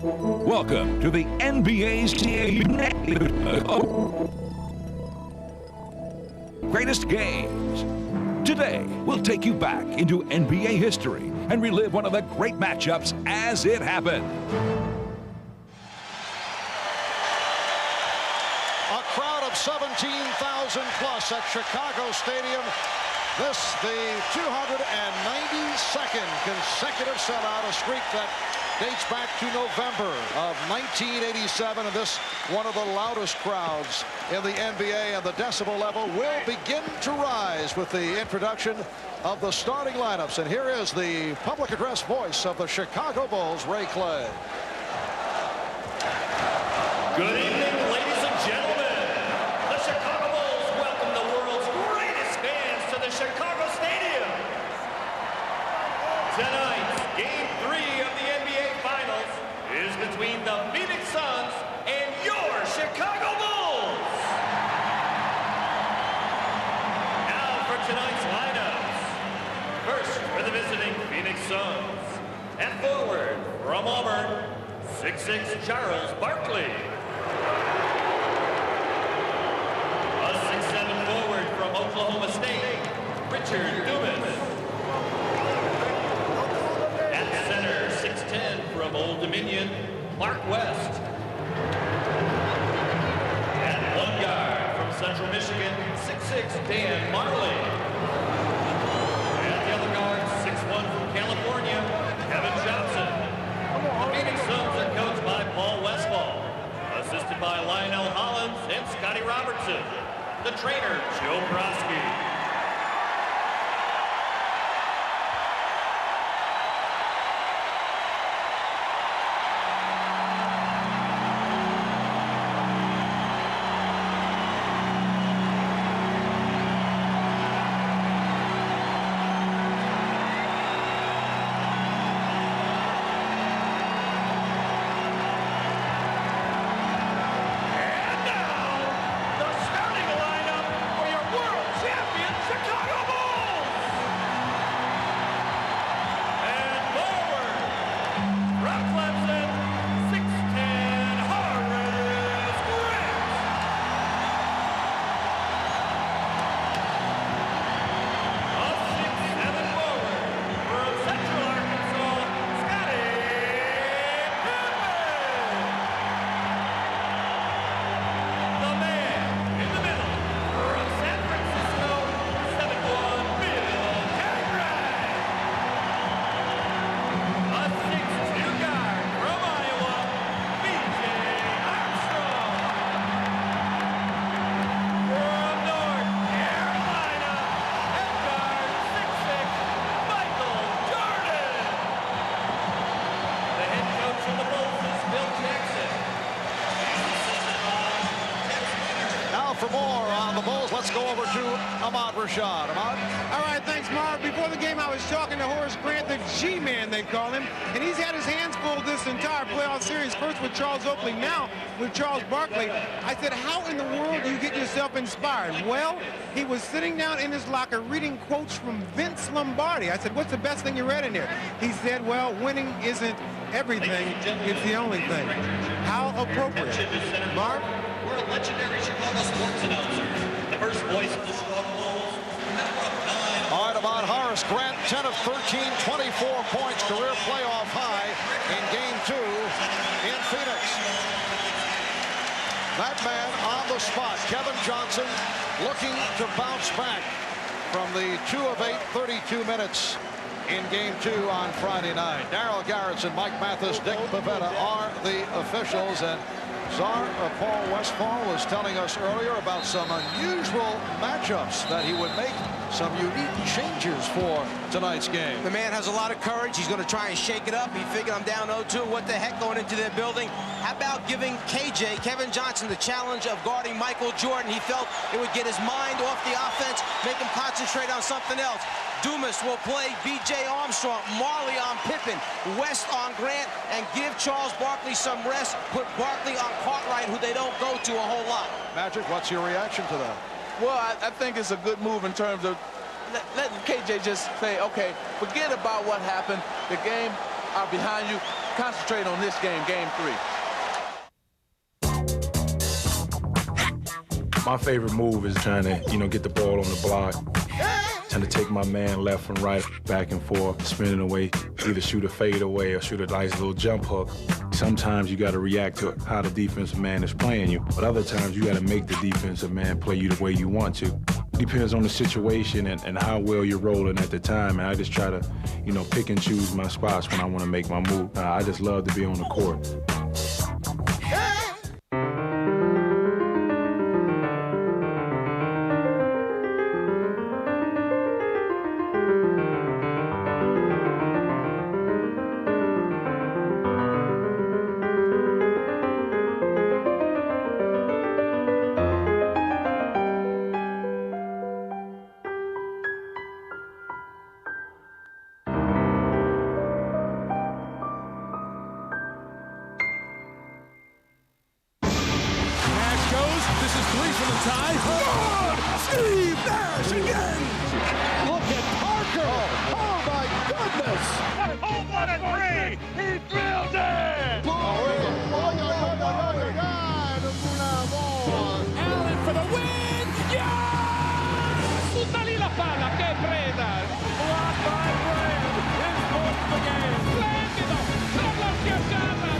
Welcome to the NBA's greatest games. Today, we'll take you back into NBA history and relive one of the great matchups as it happened. A crowd of 17,000 plus at Chicago Stadium. This, the 292nd consecutive sellout, a streak that dates back to November of 1987, and this one of the loudest crowds in the NBA, and the decibel level will begin to rise with the introduction of the starting lineups. And here is the public address voice of the Chicago Bulls, Ray Clay. Good evening, ladies and gentlemen. The Chicago Bulls welcome the world's greatest fans to the Chicago Stadium. Tonight's Game 3 of the NBA Finals is between the Phoenix Suns and your Chicago Bulls. Now for tonight's lineups. First for the visiting Phoenix Suns. At forward from Auburn, 6'6" Charles Barkley. A 6'7" forward from Oklahoma State, Richard Dumas. At center, 6'10" from Old Dominion, Mark West. At one guard from Central Michigan, 6'6" Dan Majerle. At the other guard, 6'1" from California, Kevin Johnson. The Phoenix Suns are coached by Paul Westphal, assisted by Lionel Hollins and Scotty Robertson. The trainer, Joe Brodsky. For more on the Bulls, let's go over to Ahmad Rashad. Ahmad? All right, thanks, Marv. Before the game, I was talking to Horace Grant, the G-Man, they call him, and he's had his hands full this entire playoff series, first with Charles Oakley, now with Charles Barkley. I said, how in the world do you get yourself inspired? Well, he was sitting down in his locker reading quotes from Vince Lombardi. I said, what's the best thing you read in there? He said, well, winning isn't everything, it's the only thing. How appropriate. Marv? We're a legendary Chicago sports announcer. The first voice of the Chicago Bulls. All right, about Horace Grant, 10 of 13, 24 points, career playoff high in Game 2 in Phoenix. That man on the spot, Kevin Johnson, looking to bounce back from the 2 of 8, 32 minutes in Game 2 on Friday night. Darryl Garretson, Mike Mathis, Dick Pavetta are the officials, and Czar Paul Westphal was telling us earlier about some unusual matchups that he would make some unique changes for tonight's game. The man has a lot of courage. He's going to try and shake it up. He figured I'm down 0-2. What the heck going into their building? How about giving KJ, Kevin Johnson, the challenge of guarding Michael Jordan? He felt it would get his mind off the offense, make him concentrate on something else. Dumas will play B.J. Armstrong, Marley on Pippen, West on Grant, and give Charles Barkley some rest. Put Barkley on Cartwright, who they don't go to a whole lot. Magic, what's your reaction to that? Well, I think it's a good move in terms of letting KJ just say, okay, forget about what happened. The game are behind you. Concentrate on this game, game 3. My favorite move is trying to, get the ball on the block, trying to take my man left and right, back and forth, spinning away, either shoot a fade away or shoot a nice little jump hook. Sometimes you got to react to how the defensive man is playing you, but other times you got to make the defensive man play you the way you want to. Depends on the situation and how well you're rolling at the time, and I just try to, pick and choose my spots when I want to make my move. I just love to be on the court. This is 3 for the tie. Good! Steve Nash again! Look at Parker! Oh my goodness! Oh, what a three! He drilled it! Allen for the win! Yes! Tutta lì la palla, che preda! Blocked by Bryant. His fourth of the game. Splendido! Non lo schiacciata!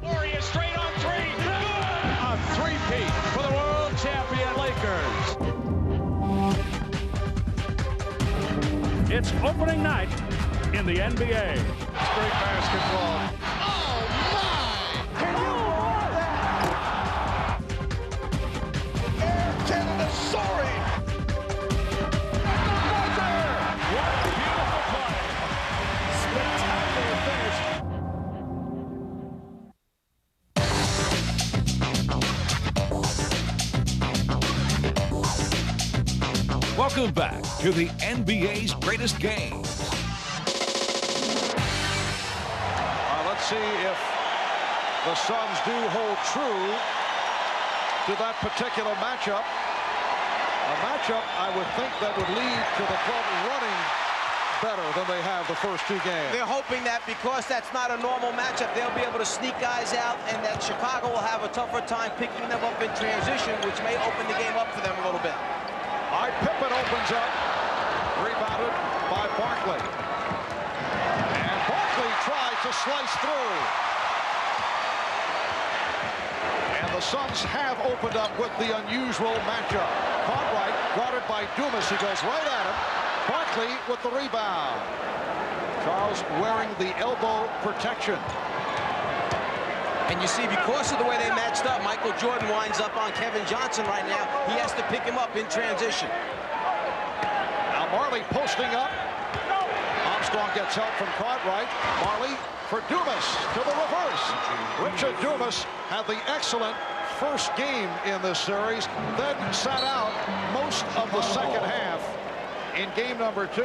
Warriors straight on three. Good! A three-peat for the world champion Lakers. It's opening night in the NBA. Great basketball. Oh, my! Can you believe that? Air Canada soaring! What a beautiful play. Spectacular finish. Welcome back to the NBA's greatest games. Let's see if the Suns do hold true to that particular matchup. A matchup, I would think, that would lead to the club running better than they have the first two games. They're hoping that because that's not a normal matchup, they'll be able to sneak guys out, and that Chicago will have a tougher time picking them up in transition, which may open the game up for them a little bit. All right, Pippen opens up, rebounded by Barkley. And Barkley tried to slice through. And the Suns have opened up with the unusual matchup. Cartwright guarded by Dumas. He goes right at him. Barkley with the rebound. Charles wearing the elbow protection. And you see, because of the way they matched up, Michael Jordan winds up on Kevin Johnson right now. He has to pick him up in transition. Now Marley posting up. Armstrong gets help from Cartwright. Marley for Dumas to the reverse. Richard Dumas had the excellent first game in this series, then sat out most of the second half in game number 2.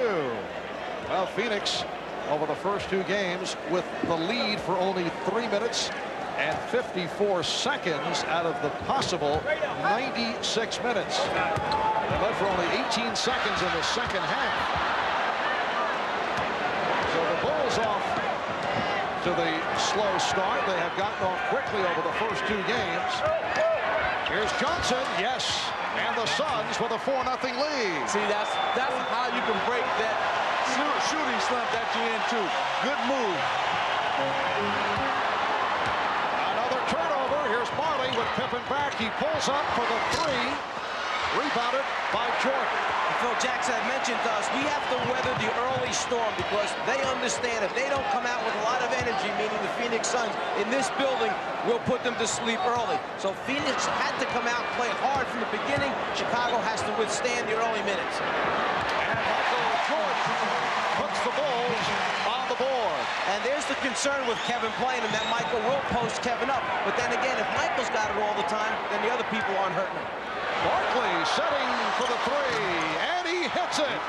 Well, Phoenix over the first two games with the lead for only 3 minutes and 54 seconds out of the possible 96 minutes. They led for only 18 seconds in the second half. So the Bulls off to the slow start. They have gotten off quickly over the first two games. Here's Johnson, yes, and the Suns with a 4-0 lead. See, that's how you can break that shooting slump that you're into. Good move. Another turnover. Here's Marley with Pippen back. He pulls up for the three. Rebounded by Jordan. Phil Jackson had mentioned to us, we have to weather the early storm because they understand if they don't come out with a lot of energy, meaning the Phoenix Suns, in this building, we'll put them to sleep early. So Phoenix had to come out and play hard from the beginning. Chicago has to withstand the early minutes. And Michael Jordan puts the Bulls on the board. And there's the concern with Kevin playing him, that Michael will post Kevin up. But then again, if Michael's got it all the time, then the other people aren't hurting him. Barkley setting for the three, and he hits it.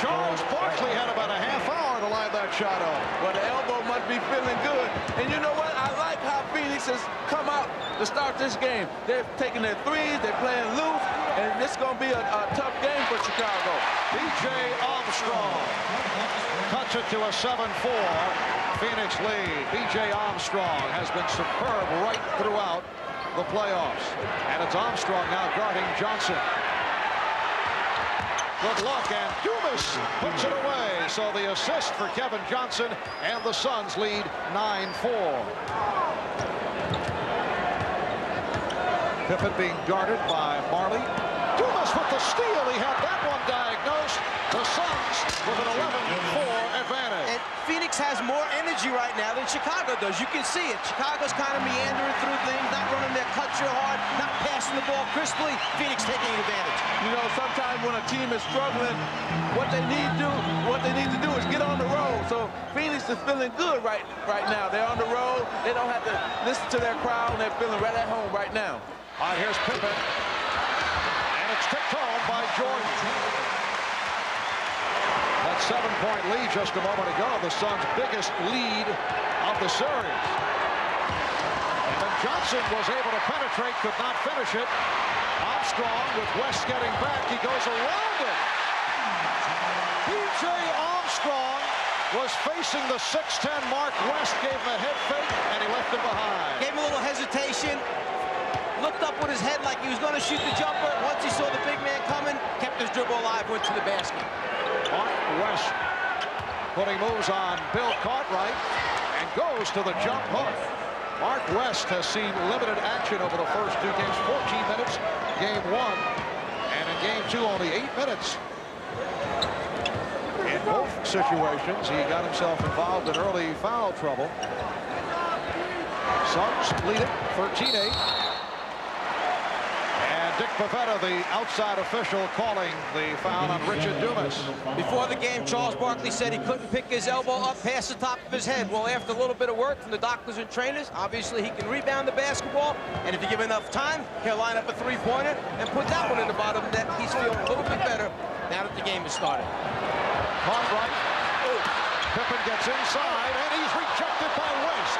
Charles Barkley had about a half hour to line that shot up. Well, the elbow must be feeling good. And you know what? I like how Phoenix has come out to start this game. They're taking their threes, they're playing loose, and it's going to be a tough game for Chicago. B.J. Armstrong cuts it to a 7-4 Phoenix lead. B.J. Armstrong has been superb right throughout the playoffs. And it's Armstrong now guarding Johnson. Good luck, and Dumas puts it away. So the assist for Kevin Johnson, and the Suns lead 9-4. Pippen being guarded by Marley. Dumas with the steal. He had that one diagnosed. The Suns with an 11-4 advantage. And Phoenix has more energy right now than Chicago does. You can see it. Chicago's kind of meandering through things, not running their cut real hard, not passing the ball crisply. Phoenix taking advantage. You know, sometimes when a team is struggling, what they need to do is get on the road. So Phoenix is feeling good right now. They're on the road. They don't have to listen to their crowd, and they're feeling right at home right now. All right, here's Pippen. And it's kicked home by Jordan. That 7-point lead just a moment ago, the Suns' biggest lead of the series. And Johnson was able to penetrate, could not finish it. Armstrong with West getting back. He goes around it. B.J. Armstrong was facing the 6'10 Mark West, gave him a head fake, and he left him behind. Gave him a little hesitation. Looked up with his head like he was going to shoot the jumper. Once he saw the big man coming, kept his dribble alive, went to the basket. Mark West putting moves on Bill Cartwright and goes to the jump hook. Mark West has seen limited action over the first two games, 14 minutes, game 1, and in game 2 only 8 minutes. In both situations, he got himself involved in early foul trouble. Suns lead it 13-8. Dick Pavetta, the outside official, calling the foul on Richard Dumas. Before the game, Charles Barkley said he couldn't pick his elbow up past the top of his head. Well, after a little bit of work from the doctors and trainers, obviously he can rebound the basketball, and if you give enough time, he'll line up a three-pointer and put that one in the bottom net. He's feeling a little bit better now that the game has started. Cartwright. Pippen gets inside, and he's rejected by West.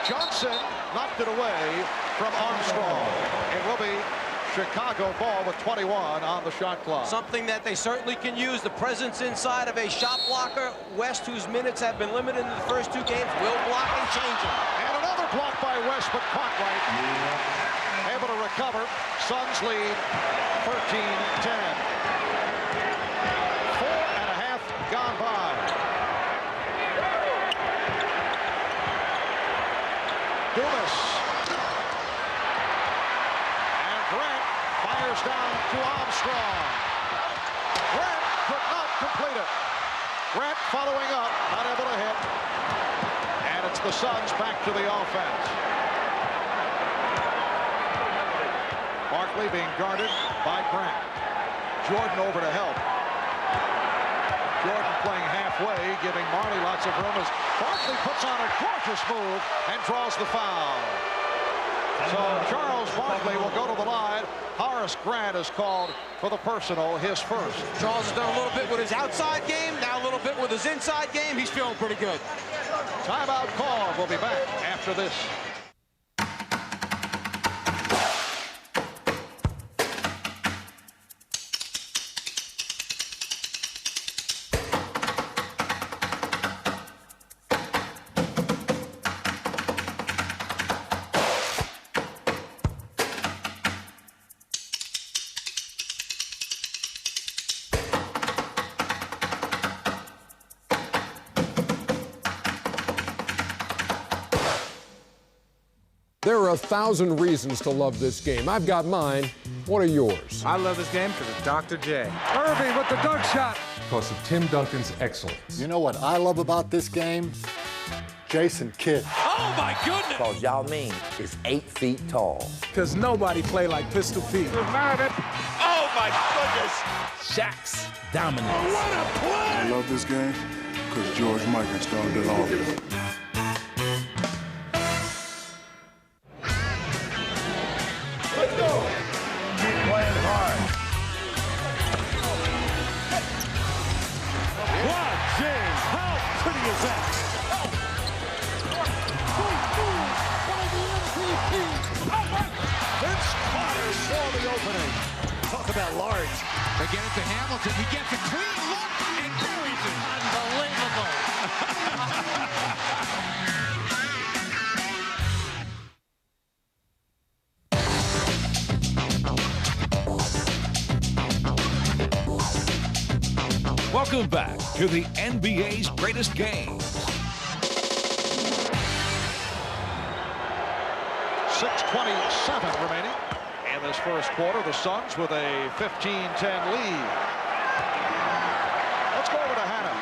Johnson knocked it away from Armstrong. It will be Chicago ball with 21 on the shot clock. Something that they certainly can use, the presence inside of a shot blocker. West, whose minutes have been limited in the first two games, will block and change them. And another block by West, but Cartwright able to recover. Suns lead 13-10. 4.5 gone by. Dumas. Fires down to Armstrong. Grant could not complete it. Grant following up, not able to hit. And it's the Suns back to the offense. Barkley being guarded by Grant. Jordan over to help. Jordan playing halfway, giving Marley lots of room as Barkley puts on a gorgeous move and draws the foul. So Charles Barkley will go to the line. Horace Grant is called for the personal, his first. Charles has done a little bit with his outside game, now a little bit with his inside game. He's feeling pretty good. Timeout call. We'll be back after this. There are 1,000 reasons to love this game. I've got mine. What are yours? I love this game because of Dr. J. Irving with the dunk shot. Because of Tim Duncan's excellence. You know what I love about this game? Jason Kidd. Oh, my goodness. Because Yao Ming is 8 feet tall. Because nobody played like Pistol Pete. Oh, my goodness. Shaq's dominance. Oh, what a play. I love this game because George Mikan started it all. Let's go. Keep playing hard. Wow, James, how pretty is that? Vince Carter saw the opening. Talk about large. They get it to Hamilton. He gets a clean look and buries it. Unbelievable. Welcome back to the NBA's greatest games. 6:27 remaining in this first quarter. The Suns with a 15-10 lead. Let's go over to Hannah.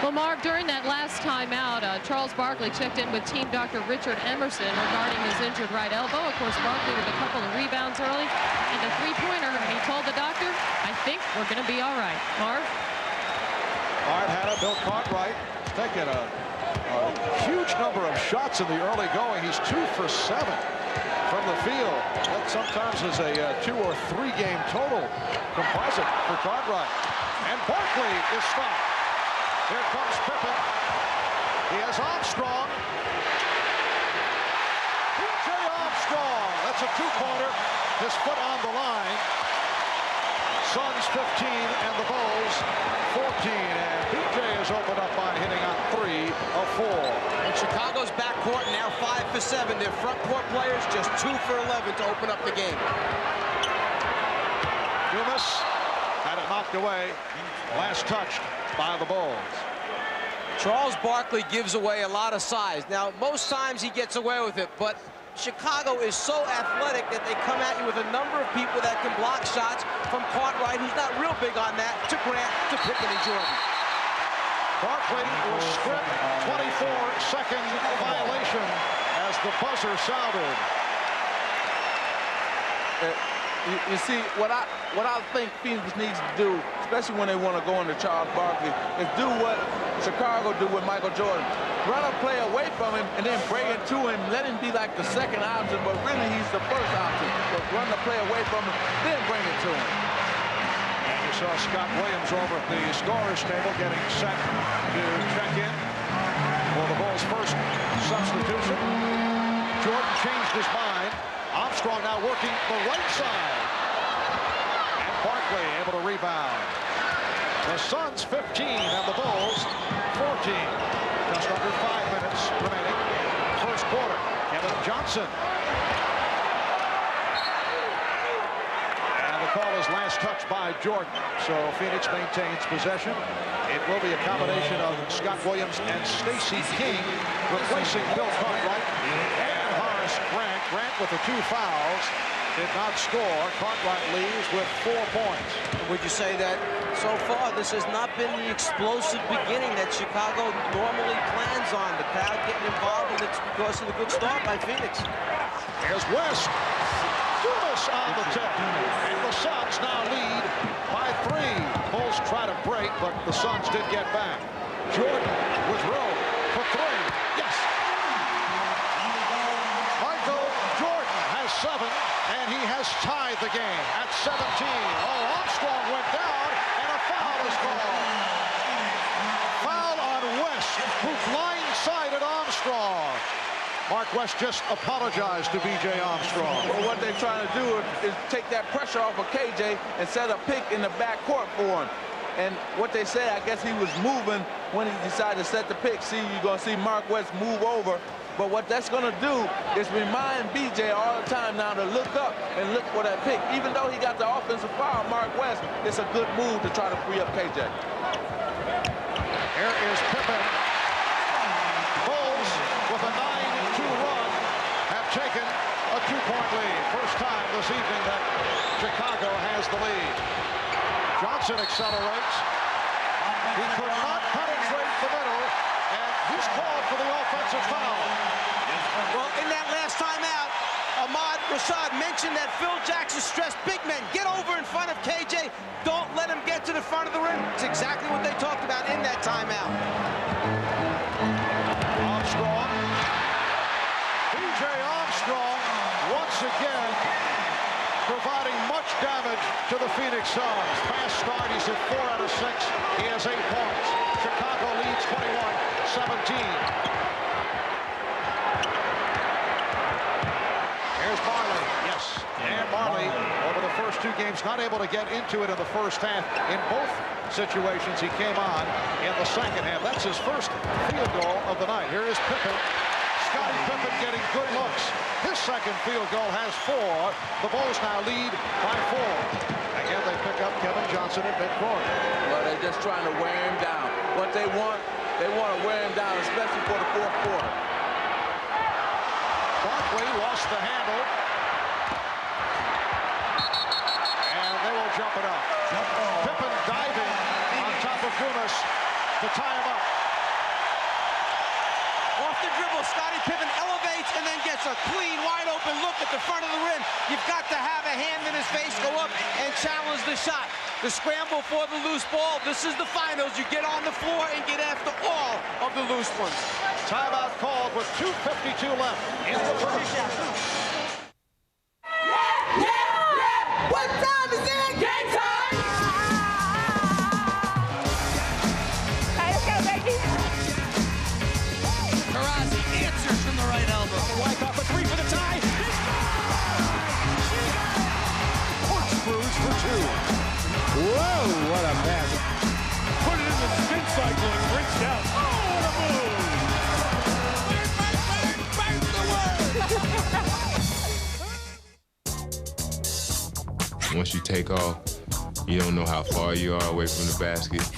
Well, Mark, during that last timeout, Charles Barkley checked in with team doctor Richard Emerson regarding his injured right elbow. Of course, Barkley with a couple of rebounds early and a three-pointer, and he told the doctor, I think we're going to be all right. Marv? All right, Hannah, Bill Cartwright taking a huge number of shots in the early going. He's 2 for 7 from the field. That sometimes is a 2 or 3 game total composite for Cartwright. And Barkley is stopped. Here comes Pippen. He has Armstrong. P.J. Armstrong. That's a two-pointer. His foot on the line. Suns 15 and the Bulls 14. And P.J. is opened up by hitting on 3 of 4. And Chicago's backcourt now 5 for 7. Their front court players just 2 for 11 to open up the game. Dumas had it knocked away. Last touched by the Bulls. Charles Barkley gives away a lot of size. Now, most times he gets away with it, but Chicago is so athletic that they come at you with a number of people that can block shots, from Cartwright, who's not real big on that, to Grant, to Pippen and Jordan. Barkley was stripped. 24-second violation as the buzzer sounded. You see, what I think Phoenix needs to do, especially when they want to go into Charles Barkley, is do what Chicago do with Michael Jordan. Run a play away from him and then bring it to him. Let him be like the second option, but really he's the first option. But run the play away from him, then bring it to him. And you saw Scott Williams over at the scorer's table getting set to check in for the Bulls' first substitution. Jordan changed his mind. Armstrong now working the right side. And Barkley able to rebound. The Suns 15 and the Bulls 14. Just under 5 minutes remaining. First quarter. Kevin Johnson. And the call is last touch by Jordan. So Phoenix maintains possession. It will be a combination of Scott Williams and Stacey King replacing Bill Cartwright and Horace Grant. Grant with the 2 fouls did not score. Cartwright leaves with 4 points. Would you say that so far this has not been the explosive beginning that Chicago normally plans on? The crowd getting involved, and it's because of the good start by Phoenix. Here's West. Dumas on the tip. And the Suns now lead by 3. Bulls try to break, but the Suns did get back. Jordan with room for 3. Yes. Michael Jordan has 7, and he has tied the game at 17. Oh, Armstrong went down, and a foul is called. Foul on West, who blindsided Armstrong. Mark West just apologized to B.J. Armstrong. Well, what they're trying to do is take that pressure off of KJ and set a pick in the backcourt for him. And what they say, I guess he was moving when he decided to set the pick. See, you're going to see Mark West move over. But what that's going to do is remind B.J. all the time now to look up and look for that pick. Even though he got the offensive foul, Mark West, it's a good move to try to free up KJ. Here is Pippen. Bulls with a 9-2 run have taken a 2-point lead. First time this evening that Chicago has the lead. Johnson accelerates. He could not penetrate the middle, and he's called for the offensive foul. Well, in that last timeout, Ahmad Rashad mentioned that Phil Jackson stressed big men. Get over in front of KJ. Don't let him get to the front of the rim. It's exactly what they talked about in that timeout. Armstrong. P.J. Armstrong once again providing much damage to the Phoenix Suns. Fast start, he's at 4 out of 6. He has 8 points. Chicago leads 21-17. Here's last two games, not able to get into it in the first half. In both situations, he came on in the second half. That's his first field goal of the night. Here is Pippen. Scottie Pippen getting good looks. His second field goal has 4. The Bulls now lead by 4. Again, they pick up Kevin Johnson at midcourt. Well, they're just trying to wear him down. What they want to wear him down, especially for the fourth quarter. Barkley lost the handle. And they will jump it up. Pippen diving on top of Dumas to tie him up. Off the dribble, Scottie Pippen elevates and then gets a clean, wide-open look at the front of the rim. You've got to have a hand in his face, go up and challenge the shot. The scramble for the loose ball. This is the finals. You get on the floor and get after all of the loose ones. Timeout called with 2:52 left in the first. What time is it? Game time! Let's go, baby! Taurasi answers from the right elbow. Wipe off a 3 for the tie. Corkscrews for 2. Whoa, what a mess. Put it in the spin cycle and rinsed out. Oh, what a move! Once you take off, you don't know how far you are away from the basket.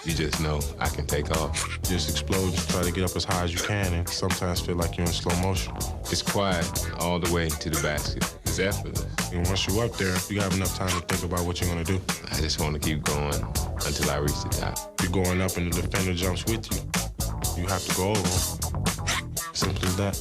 You just know I can take off. Just explode, just try to get up as high as you can, and sometimes feel like you're in slow motion. It's quiet all the way to the basket. It's effortless. And once you're up there, you have enough time to think about what you're going to do. I just want to keep going until I reach the top. You're going up and the defender jumps with you. You have to go over him. Simple as that.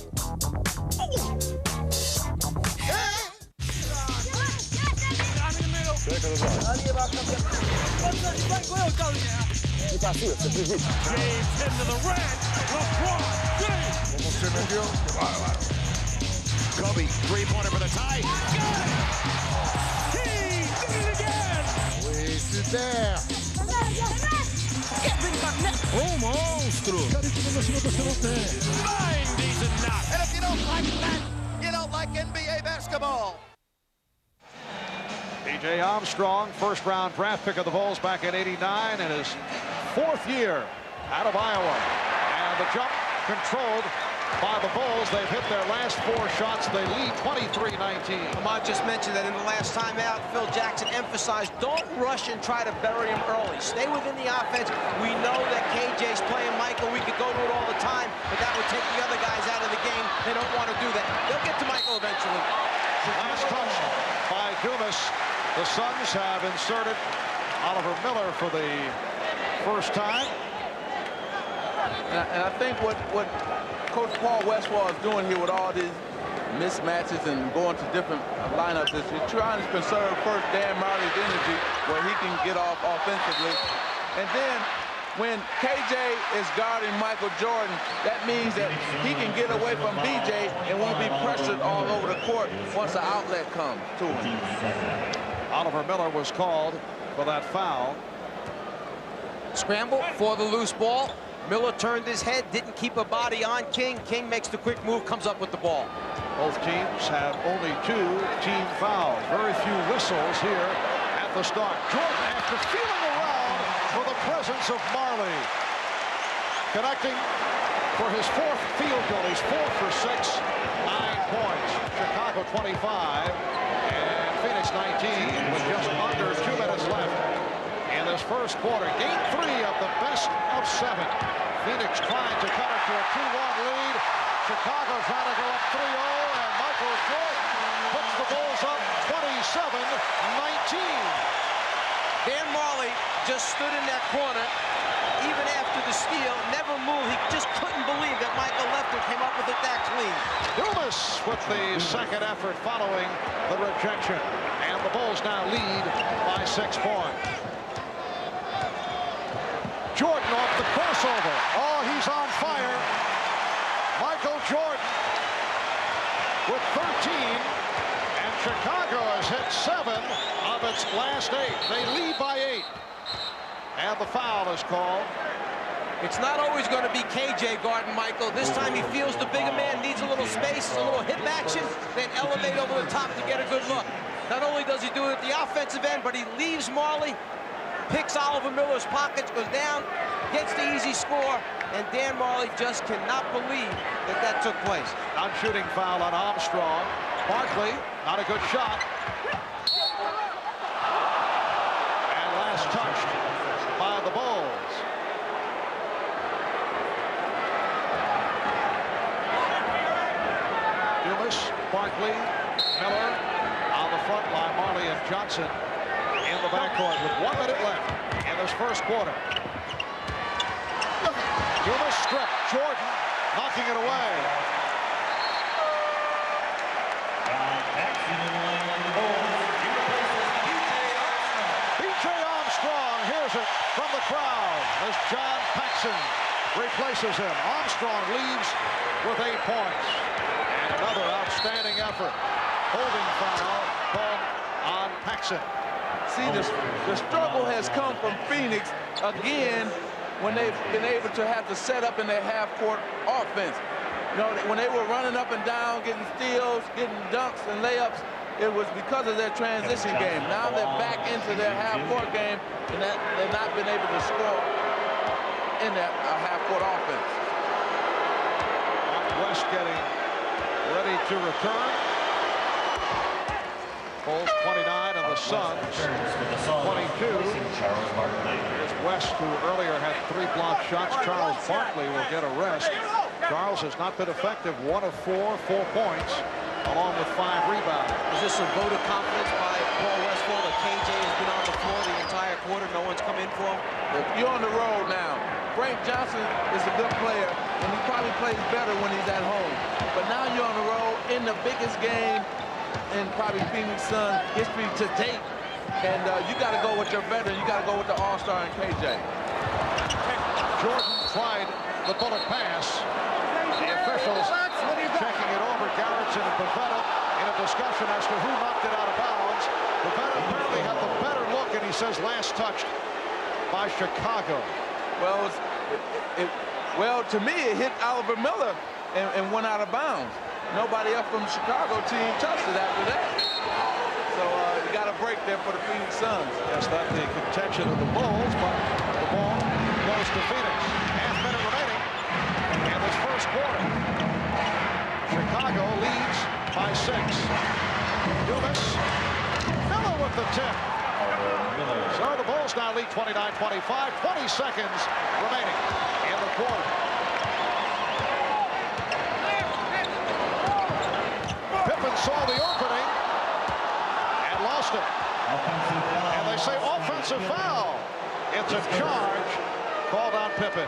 James into the red. LeBron James. Kobe, three-pointer for the tie. He did it again. Wasted there. Oh, monstro. 90s and not. And if you don't like that, you don't like NBA basketball. P.J. Armstrong, first-round draft pick of the Bulls back in '89 in his 4th year out of Iowa. And the jump controlled by the Bulls. They've hit their last 4 shots. They lead 23-19. Lamont just mentioned that in the last time out, Phil Jackson emphasized, don't rush and try to bury him early. Stay within the offense. We know that KJ's playing Michael. We could go to it all the time, but that would take the other guys out of the game. They don't want to do that. They'll get to Michael eventually. Last touch by Dumas. The Suns have inserted Oliver Miller for the first time. And I think what Coach Paul Westphal is doing here with all these mismatches and going to different lineups is he's trying to conserve first Dan Majerle's energy where he can get off offensively. And then when KJ is guarding Michael Jordan, that means that he can get away from BJ and won't be pressured all over the court once the outlet comes to him. Oliver Miller was called for that foul. Scramble for the loose ball. Miller turned his head, didn't keep a body on King. King makes the quick move, comes up with the ball. Both teams have only 2 team fouls. Very few whistles here at the start. Jordan, after feeling around for the presence of Marley, connecting for his 4th field goal. He's 4 for 6, 9 points. Chicago 25 and Phoenix 19 with just under 2 minutes left in this first quarter. Game 3 of the best of 7. Phoenix trying to cut it to a 2-1 lead. Chicago trying to go up 3-0, and Michael Jordan puts the Bulls up 27-19. Dan Majerle just stood in that corner, even after the steal, never moved. He just couldn't believe that Michael left and came up with it that clean. Dumas with the second effort following the rejection. And the Bulls now lead by 6 points. Jordan off the crossover. Oh, he's on fire. Michael Jordan with 13. And Chicago has hit 7 of its last 8. They lead by 8. And the foul is called. It's not always going to be KJ guarding Michael. This time he feels the bigger man needs a little space, a little hip action, then elevate over the top to get a good look. Not only does he do it at the offensive end, but he leaves Majerle, picks Oliver Miller's pockets, goes down, gets the easy score, and Dan Majerle just cannot believe that that took place. Non-shooting foul on Armstrong. Barkley, not a good shot. And last touched by the Bulls. Dumas, Barkley, Miller on the front line. Majerle and Johnson in the backcourt with 1 minute left in this first quarter. Dumas stripped. Jordan knocking it away. B.J. Armstrong hears it from the crowd as John Paxson replaces him. Armstrong leaves with 8 points. And another outstanding effort. Holding foul called on Paxson. See, the struggle has come from Phoenix again when they've been able to have the setup in their half-court offense. You know, when they were running up and down, getting steals, getting dunks and layups, it was because of their transition game. Now they're back into their half-court game, and they've not been able to score in their half-court offense. West getting ready to return. Bulls 29 and the Suns 22. It's West, who earlier had 3 blocked shots. Charles Barkley will get a rest. Charles has not been effective. 1 of 4, 4 points, along with 5 rebounds. Is this a vote of confidence by Paul Westphal that KJ has been on the floor the entire quarter? No one's come in for him? You're on the road now. Frank Johnson is a good player, and he probably plays better when he's at home. But now you're on the road in the biggest game in probably Phoenix Sun history to date. And you got to go with your veteran. You got to go with the all-star and KJ. Jordan tried the bullet pass. The officials checking it over. Garrettson and Pavetta in a discussion as to who knocked it out of bounds. Pavetta apparently had the better look, and he says last touched by Chicago. Well, to me, it hit Oliver Miller and went out of bounds. Nobody else from the Chicago team touched it after that. So you got a break there for the Phoenix Suns. That's not the contention of the Bulls, but the ball goes to Phoenix. Half-minute remaining in this first quarter. Chicago leads by 6. Dumas, Miller with the tip. So the Bulls now lead 29-25. 20 seconds remaining in the quarter. Pippen saw the opening and lost it. And they say offensive foul. It's a charge called on Pippen. I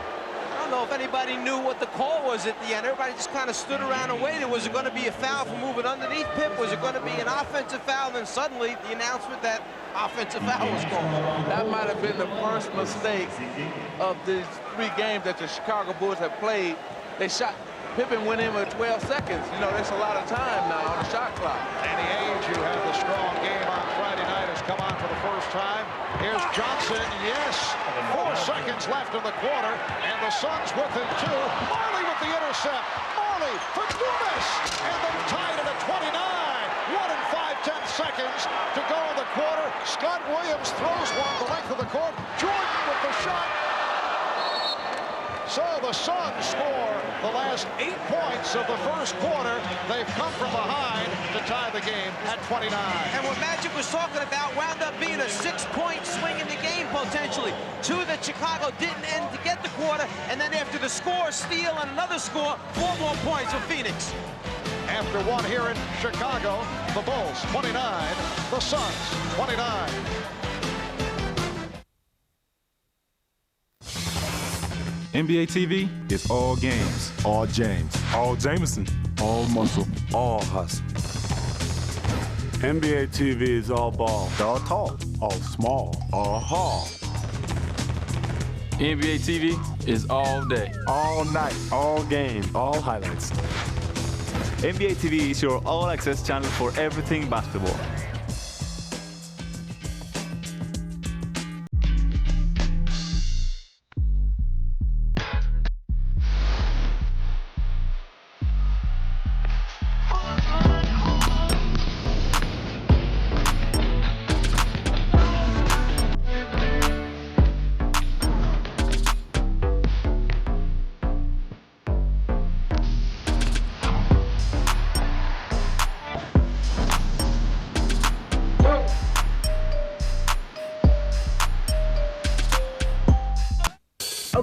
don't know if anybody knew what the call was at the end. Everybody just kind of stood around and waited. Was it going to be a foul for moving underneath Pip? Was it going to be an offensive foul? And then suddenly the announcement that offensive foul was called. That might have been the first mistake of these 3 games that the Chicago Bulls have played. They shot. Pippen went in with 12 seconds. You know, there's a lot of time now on the shot clock. Danny Ainge, who had the strong game on Friday night, has come on for the first time. Here's Johnson. Yes. 4 seconds left in the quarter, and the Suns with it, too. Majerle with the intercept. Majerle for Dumas, and they tied it at 29. 1 and 5/10 seconds to go in the quarter. Scott Williams throws one the length of the court. Jordan with the shot. So the Suns score the last 8 points of the first quarter. They've come from behind to tie the game at 29. And what Magic was talking about wound up being a 6-point swing in the game, potentially. 2 that Chicago didn't end to get the quarter, and then after the score, steal, and another score, 4 more points for Phoenix. After 1 here in Chicago, the Bulls 29, the Suns 29. NBA TV is all games, all James, all Jameson, all muscle, all hustle. NBA TV is all ball, all tall, all small, all hall. NBA TV is all day, all night, all game, all highlights. NBA TV is your all-access channel for everything basketball.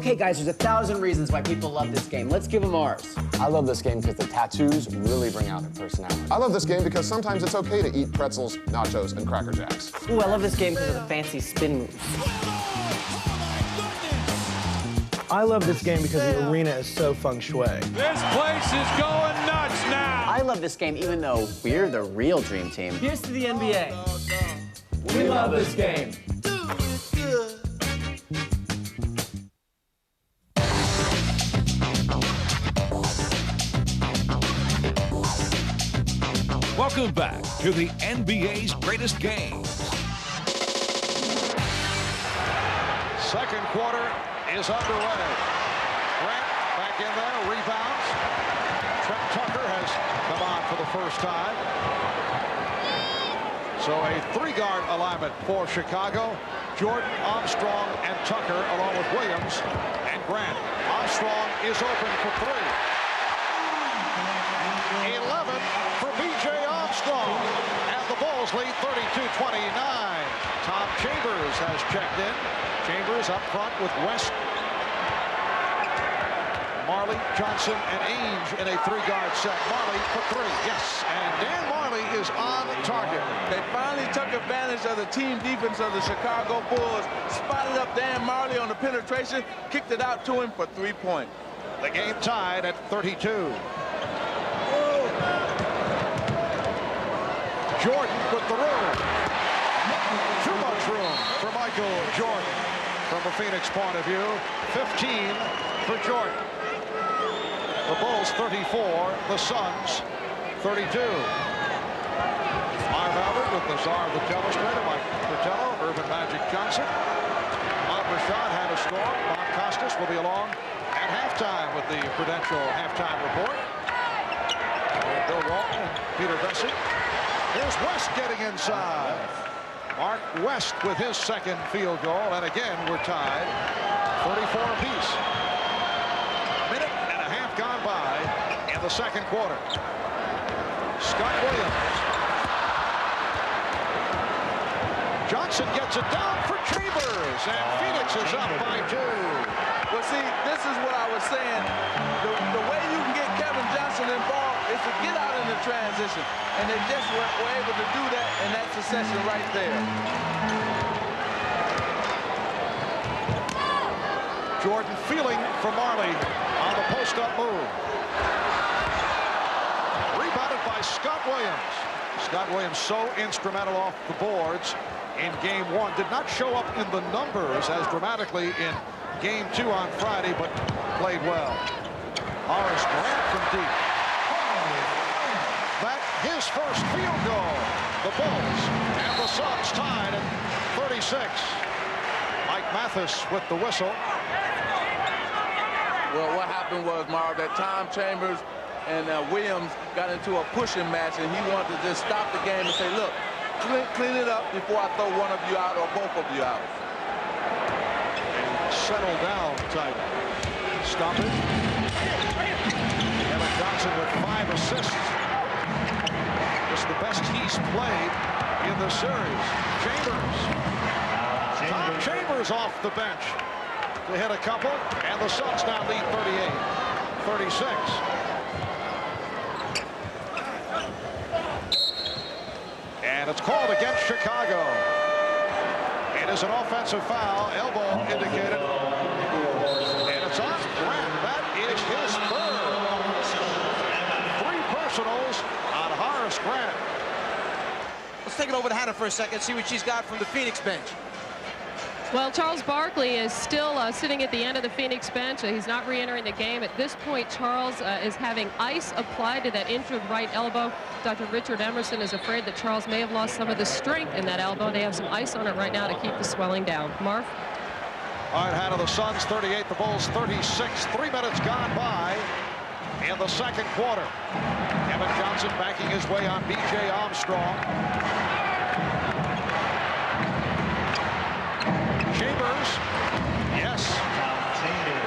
Okay, guys, there's 1,000 reasons why people love this game. Let's give them ours. I love this game because the tattoos really bring out their personality. I love this game because sometimes it's okay to eat pretzels, nachos, and Cracker Jacks. Ooh, I love this game because of the fancy spin moves. I love this game because the arena is so feng shui. This place is going nuts now. I love this game even though we're the real dream team. Here's to the NBA. We love this game. Welcome back to the NBA's greatest games. Second quarter is underway. Grant back in there, rebounds. Trent Tucker has come on for the first time. So a three-guard alignment for Chicago. Jordan, Armstrong, and Tucker, along with Williams and Grant. Armstrong is open for three. 11 for B.J. Armstrong. And the Bulls lead 32-29. Tom Chambers has checked in. Chambers up front with West, Marley, Johnson, and Ainge in a three-guard set. Marley for three. Yes, and Dan Marley is on target. They finally took advantage of the team defense of the Chicago Bulls, spotted up Dan Marley on the penetration, kicked it out to him for 3-point. The game tied at 32. Jordan with the room. Too much room for Michael Jordan. From a Phoenix point of view, 15 for Jordan. The Bulls 34, the Suns 32. Marv Albert with the czar of the telestrator, Mike Fratello, Irvin Magic Johnson. Bob Rashad had a storm. Bob Costas will be along at halftime with the Prudential halftime report. Bill Walton and Peter Vesey. Here's West getting inside. Mark West with his second field goal, and again we're tied 34 apiece. Minute and a half gone by in the second quarter. Scott Williams. Johnson gets it down for Chambers, and Phoenix is up by 2. Well, see, this is what I was saying. The way you can get Kevin Johnson involved is to get out in the transition. And they just were able to do that, and that's the session right there. Jordan feeling for Marley on the post-up move. Rebounded by Scott Williams. Scott Williams so instrumental off the boards in game 1. Did not show up in the numbers as dramatically in game 2 on Friday, but played well. Horace Grant from deep. That his first field goal. The Bulls and the Suns tied at 36. Mike Mathis with the whistle. Well, what happened was, Marv, that Tom Chambers and Williams got into a pushing match, and he wanted to just stop the game and say, look, clean it up before I throw one of you out or both of you out. Settle down type. Stop it. Kevin Johnson with 5 assists. It's the best he's played in the series. Chambers. Tom Chambers off the bench to hit a couple, and the Suns now lead 38-36. And it's called against Chicago. It is an offensive foul, elbow indicated. And it's on Grant. That is his third. 3 personals on Horace Grant. Let's take it over to Hannah for a second, see what she's got from the Phoenix bench. Well, Charles Barkley is still sitting at the end of the Phoenix bench. He's not re-entering the game. At this point, Charles is having ice applied to that injured right elbow. Dr. Richard Emerson is afraid that Charles may have lost some of the strength in that elbow. They have some ice on it right now to keep the swelling down. Marv? All right, Hannah, the Suns 38, the Bulls 36. 3 minutes gone by in the second quarter. Kevin Johnson backing his way on B.J. Armstrong. Chambers, yes.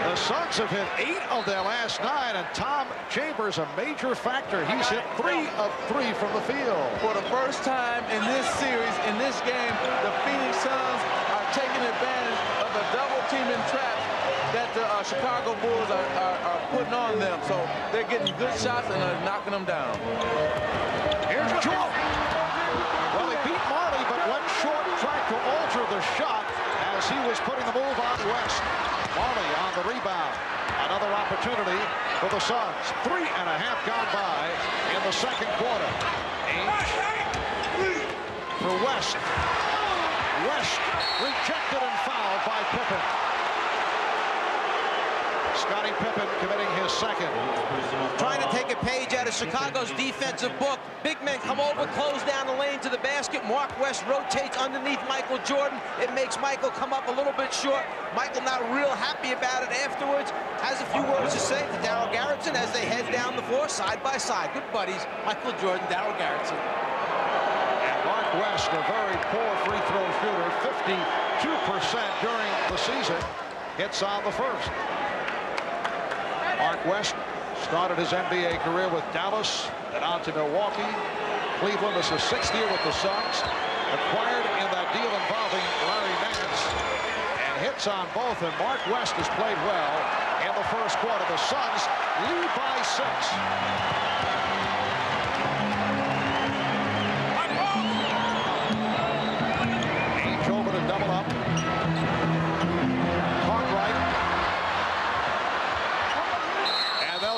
The Suns have hit 8 of their last 9, and Tom Chambers a major factor. He's hit 3 of 3 from the field. For the first time in this series, in this game, the Phoenix Suns are taking advantage of the double teaming trap that the Chicago Bulls are putting on them. So they're getting good shots and they're knocking them down. Here's Jordan. Well, he beat Marley, but went short, tried to alter the shot as he was putting the move on West. Marley on the rebound. Another opportunity for the Suns. 3.5 gone by in the second quarter. Ainge for West. West rejected and fouled by Pippen. Scottie Pippen committing his second. Trying to take a page out of Chicago's defensive book. Big men come over, close down the lane to the basket. Mark West rotates underneath Michael Jordan. It makes Michael come up a little bit short. Michael not real happy about it afterwards. Has a few words to say to Darryl Garretson as they head down the floor side by side. Good buddies, Michael Jordan, Darryl Garretson. And Mark West, a very poor free throw shooter, 52% during the season. Hits on the first. Mark West started his NBA career with Dallas, then on to Milwaukee. Cleveland is his 6th year with the Suns. Acquired in that deal involving Larry Nance. And hits on both, and Mark West has played well in the first quarter. The Suns lead by 6. Ainge over to double up.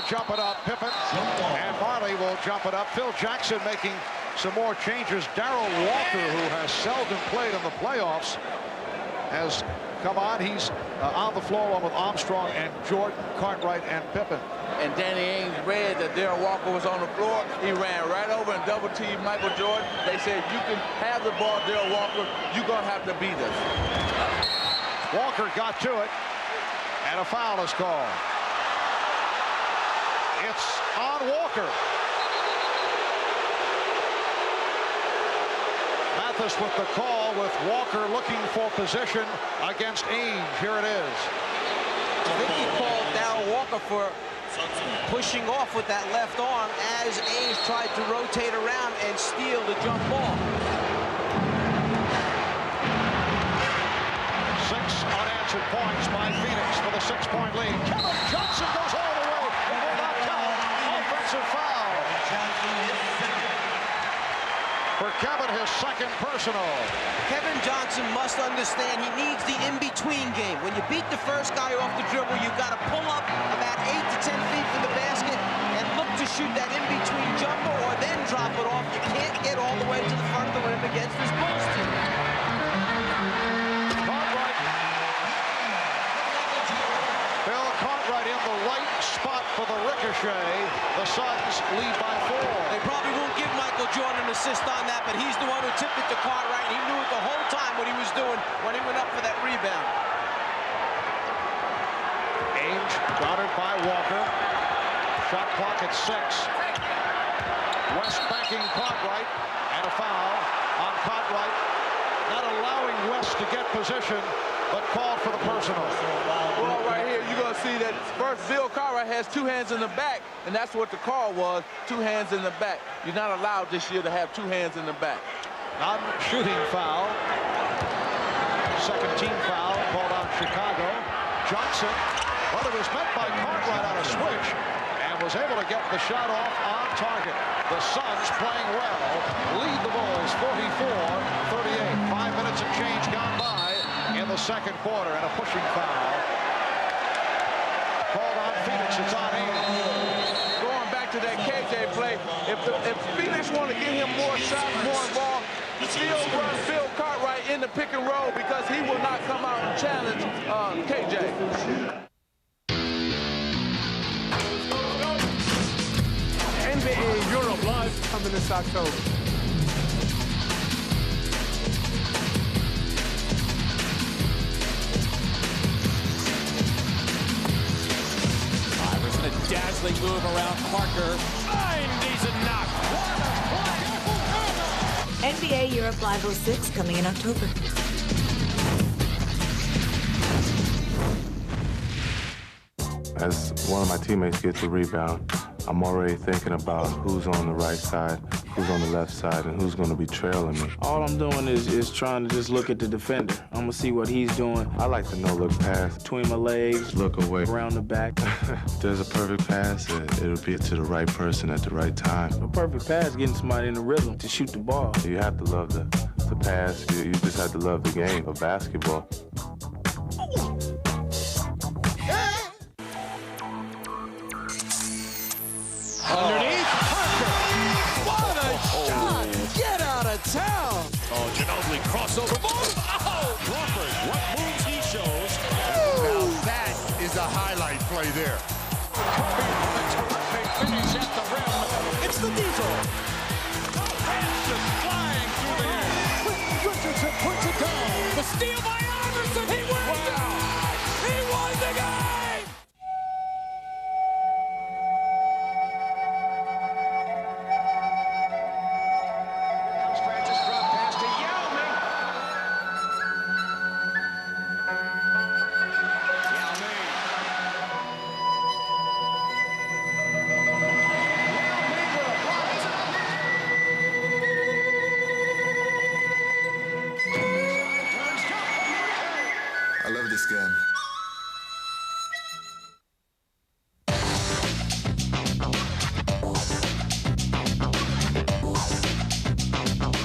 Jump it up, Pippen, and Marley will jump it up. Phil Jackson making some more changes. Darrell Walker, who has seldom played in the playoffs, has come on. He's on the floor along with Armstrong and Jordan, Cartwright, and Pippen. And Danny Ainge read that Darrell Walker was on the floor. He ran right over and double-teamed Michael Jordan. They said, you can have the ball, Darrell Walker. You're going to have to beat us. Walker got to it, and a foul is called. It's on Walker. Mathis with the call, with Walker looking for position against Ainge. Here it is. I think he called Darrell Walker for pushing off with that left arm as Ainge tried to rotate around and steal the jump ball. 6 unanswered points by Phoenix for the 6-point lead. Kevin Johnson goes all the way. It will not count. Offensive foul. For Kevin, his second personal. Kevin Johnson must understand he needs the in-between game. When you beat the first guy off the dribble, you've got to pull up about 8 to 10 feet from the basket and look to shoot that in-between jumper or then drop it off. You can't get all the way to the front of the rim against this Bulls team. Bill Cartwright in the right spot for the ricochet. The Suns lead by 4. They probably won't give Michael Jordan an assist on that, but he's the one who tipped it to Cartwright. He knew it the whole time what he was doing when he went up for that rebound. Ainge guarded by Walker. Shot clock at 6. West backing Cartwright, and a foul on Cartwright. Not allowing West to get position, but called for the personal. Well, right here, you're going to see that first Bill Cartwright has 2 hands in the back, and that's what the call was, 2 hands in the back. You're not allowed this year to have 2 hands in the back. Non-shooting foul. Second team foul called on Chicago. Johnson, well, it was met by Cartwright on a switch, and was able to get the shot off on target. The Suns playing well, lead the Bulls 44-38. 5 minutes and change gone by in the second quarter, and a pushing foul called on Phoenix. It's on Ainge. Going back to that KJ play, if Phoenix want to get him more shots, more involved, still run Bill Cartwright in the pick and roll because he will not come out and challenge KJ. NBA Europe Live coming this October. Iverson, a dazzling move around Parker. He's a knock. NBA Europe Live 06 coming in October. As one of my teammates gets the rebound, I'm already thinking about who's on the right side, who's on the left side and who's going to be trailing me. All I'm doing is trying to just look at the defender. I'm going to see what he's doing. I like the no-look pass. Between my legs. Look away. Around the back. If there's a perfect pass, it'll be to the right person at the right time. A perfect pass getting somebody in the rhythm to shoot the ball. You have to love the pass. You just have to love the game of basketball. Underneath, Parker. What a shot! Get out of town! Oh, Ginobili crossover move. Oh, Crawford, what moves he shows. Now that is a highlight play there. Kobe with a terrific finish at the rim. It's the Diesel. Pass just flying through the air. Richardson puts it down. The steal by Iverson. He wins it. He won the game. I love this game.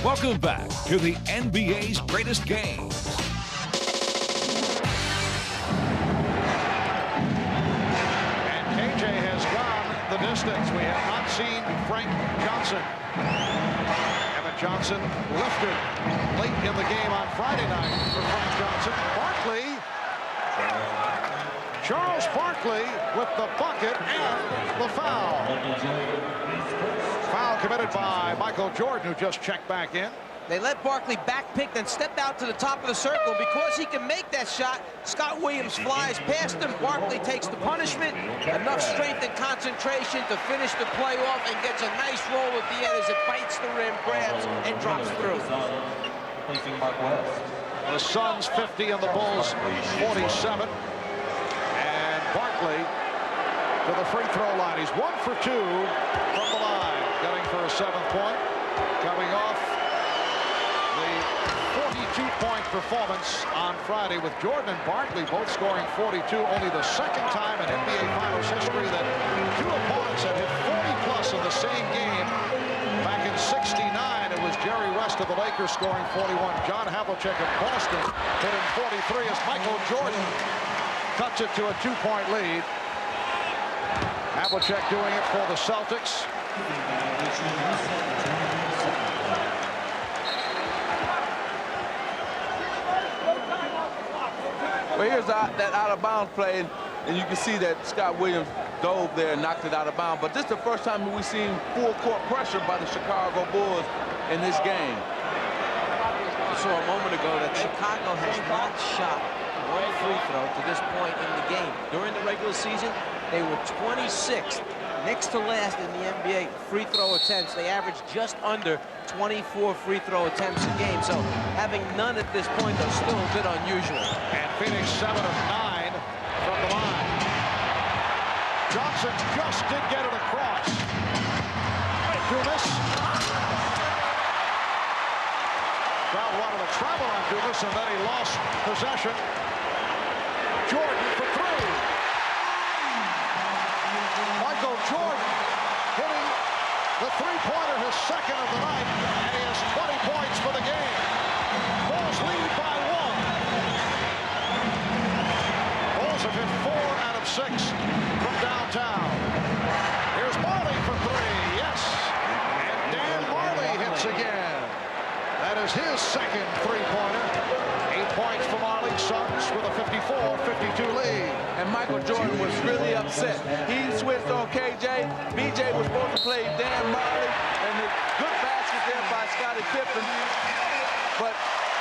Welcome back to the NBA's greatest games. And KJ has gone the distance. We have not seen Frank Johnson. Kevin Johnson lifted late in the game on Friday night for Frank Johnson. Barkley, Charles Barkley with the bucket and the foul. Foul committed by Michael Jordan, who just checked back in. They let Barkley backpick, then stepped out to the top of the circle. Because he can make that shot, Scott Williams flies past him. Barkley takes the punishment. Enough strength and concentration to finish the play off and gets a nice roll at the end as it bites the rim, grabs, and drops through. The Suns 50 and the Bulls 47. And Barkley to the free throw line. He's 1 for 2 from the line. Getting for a 7th point. Coming off the 42-point performance on Friday with Jordan and Barkley both scoring 42. Only the second time in NBA Finals history that two opponents had hit 40-plus in the same game. Back in '69, it was Jerry West of the Lakers scoring 41. John Havlicek of Boston hit in 43 as Michael Jordan cuts it to a 2-point lead. Havlicek doing it for the Celtics. Well, here's that out-of-bounds play, and you can see that Scott Williams dove there and knocked it out of bounds. But this is the first time we've seen full-court pressure by the Chicago Bulls in this game. We saw a moment ago that Chicago has not shot one free throw to this point in the game. During the regular season, they were 26th, next to last in the NBA free throw attempts. They averaged just under 24 free throw attempts a game. So having none at this point, though, still a bit unusual. And Phoenix 7 of 9 from the line. Johnson just did get it across. Dumas. Crowd wanted to travel on Dumas, and then he lost possession. Jordan for 3. Michael Jordan hitting the three-pointer, his second of the night, and he has 20 points for the game. Bulls lead by 1. Bulls have hit 4 out of 6 from downtown. Here's Marley for 3, yes. And Dan Marley hits again. That is his second three-pointer. 8 points for Marley. Suns with a 54-52 lead. And Michael Jordan was really upset. He switched on KJ. BJ was supposed to play Dan Marley, and a good basket there by Scottie Pippen. But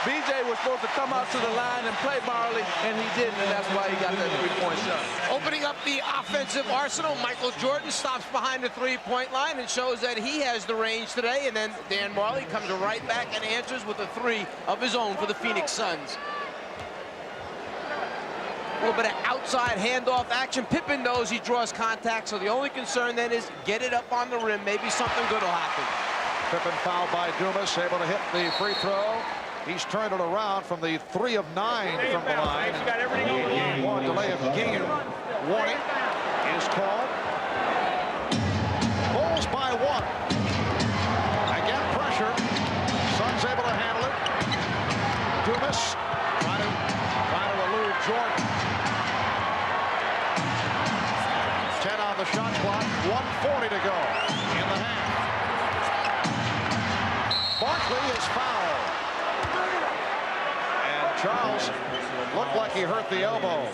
BJ was supposed to come out to the line and play Marley, and he didn't, and that's why he got that three-point shot. Opening up the offensive arsenal, Michael Jordan stops behind the three-point line and shows that he has the range today, and then Dan Marley comes right back and answers with a 3 of his own for the Phoenix Suns. A little bit of outside handoff action. Pippen knows he draws contact, so the only concern then is get it up on the rim. Maybe something good will happen. Pippen fouled by Dumas, able to hit the free throw. He's turned it around from the 3 of 9 from the line. One delay of game. Warning is called. Bulls by 1. Again, pressure. Suns able to handle it. Dumas trying to elude Jordan. 10 on the shot clock. 1:40 to go in the half. Barkley is fouled. And Charles looked like he hurt the elbow.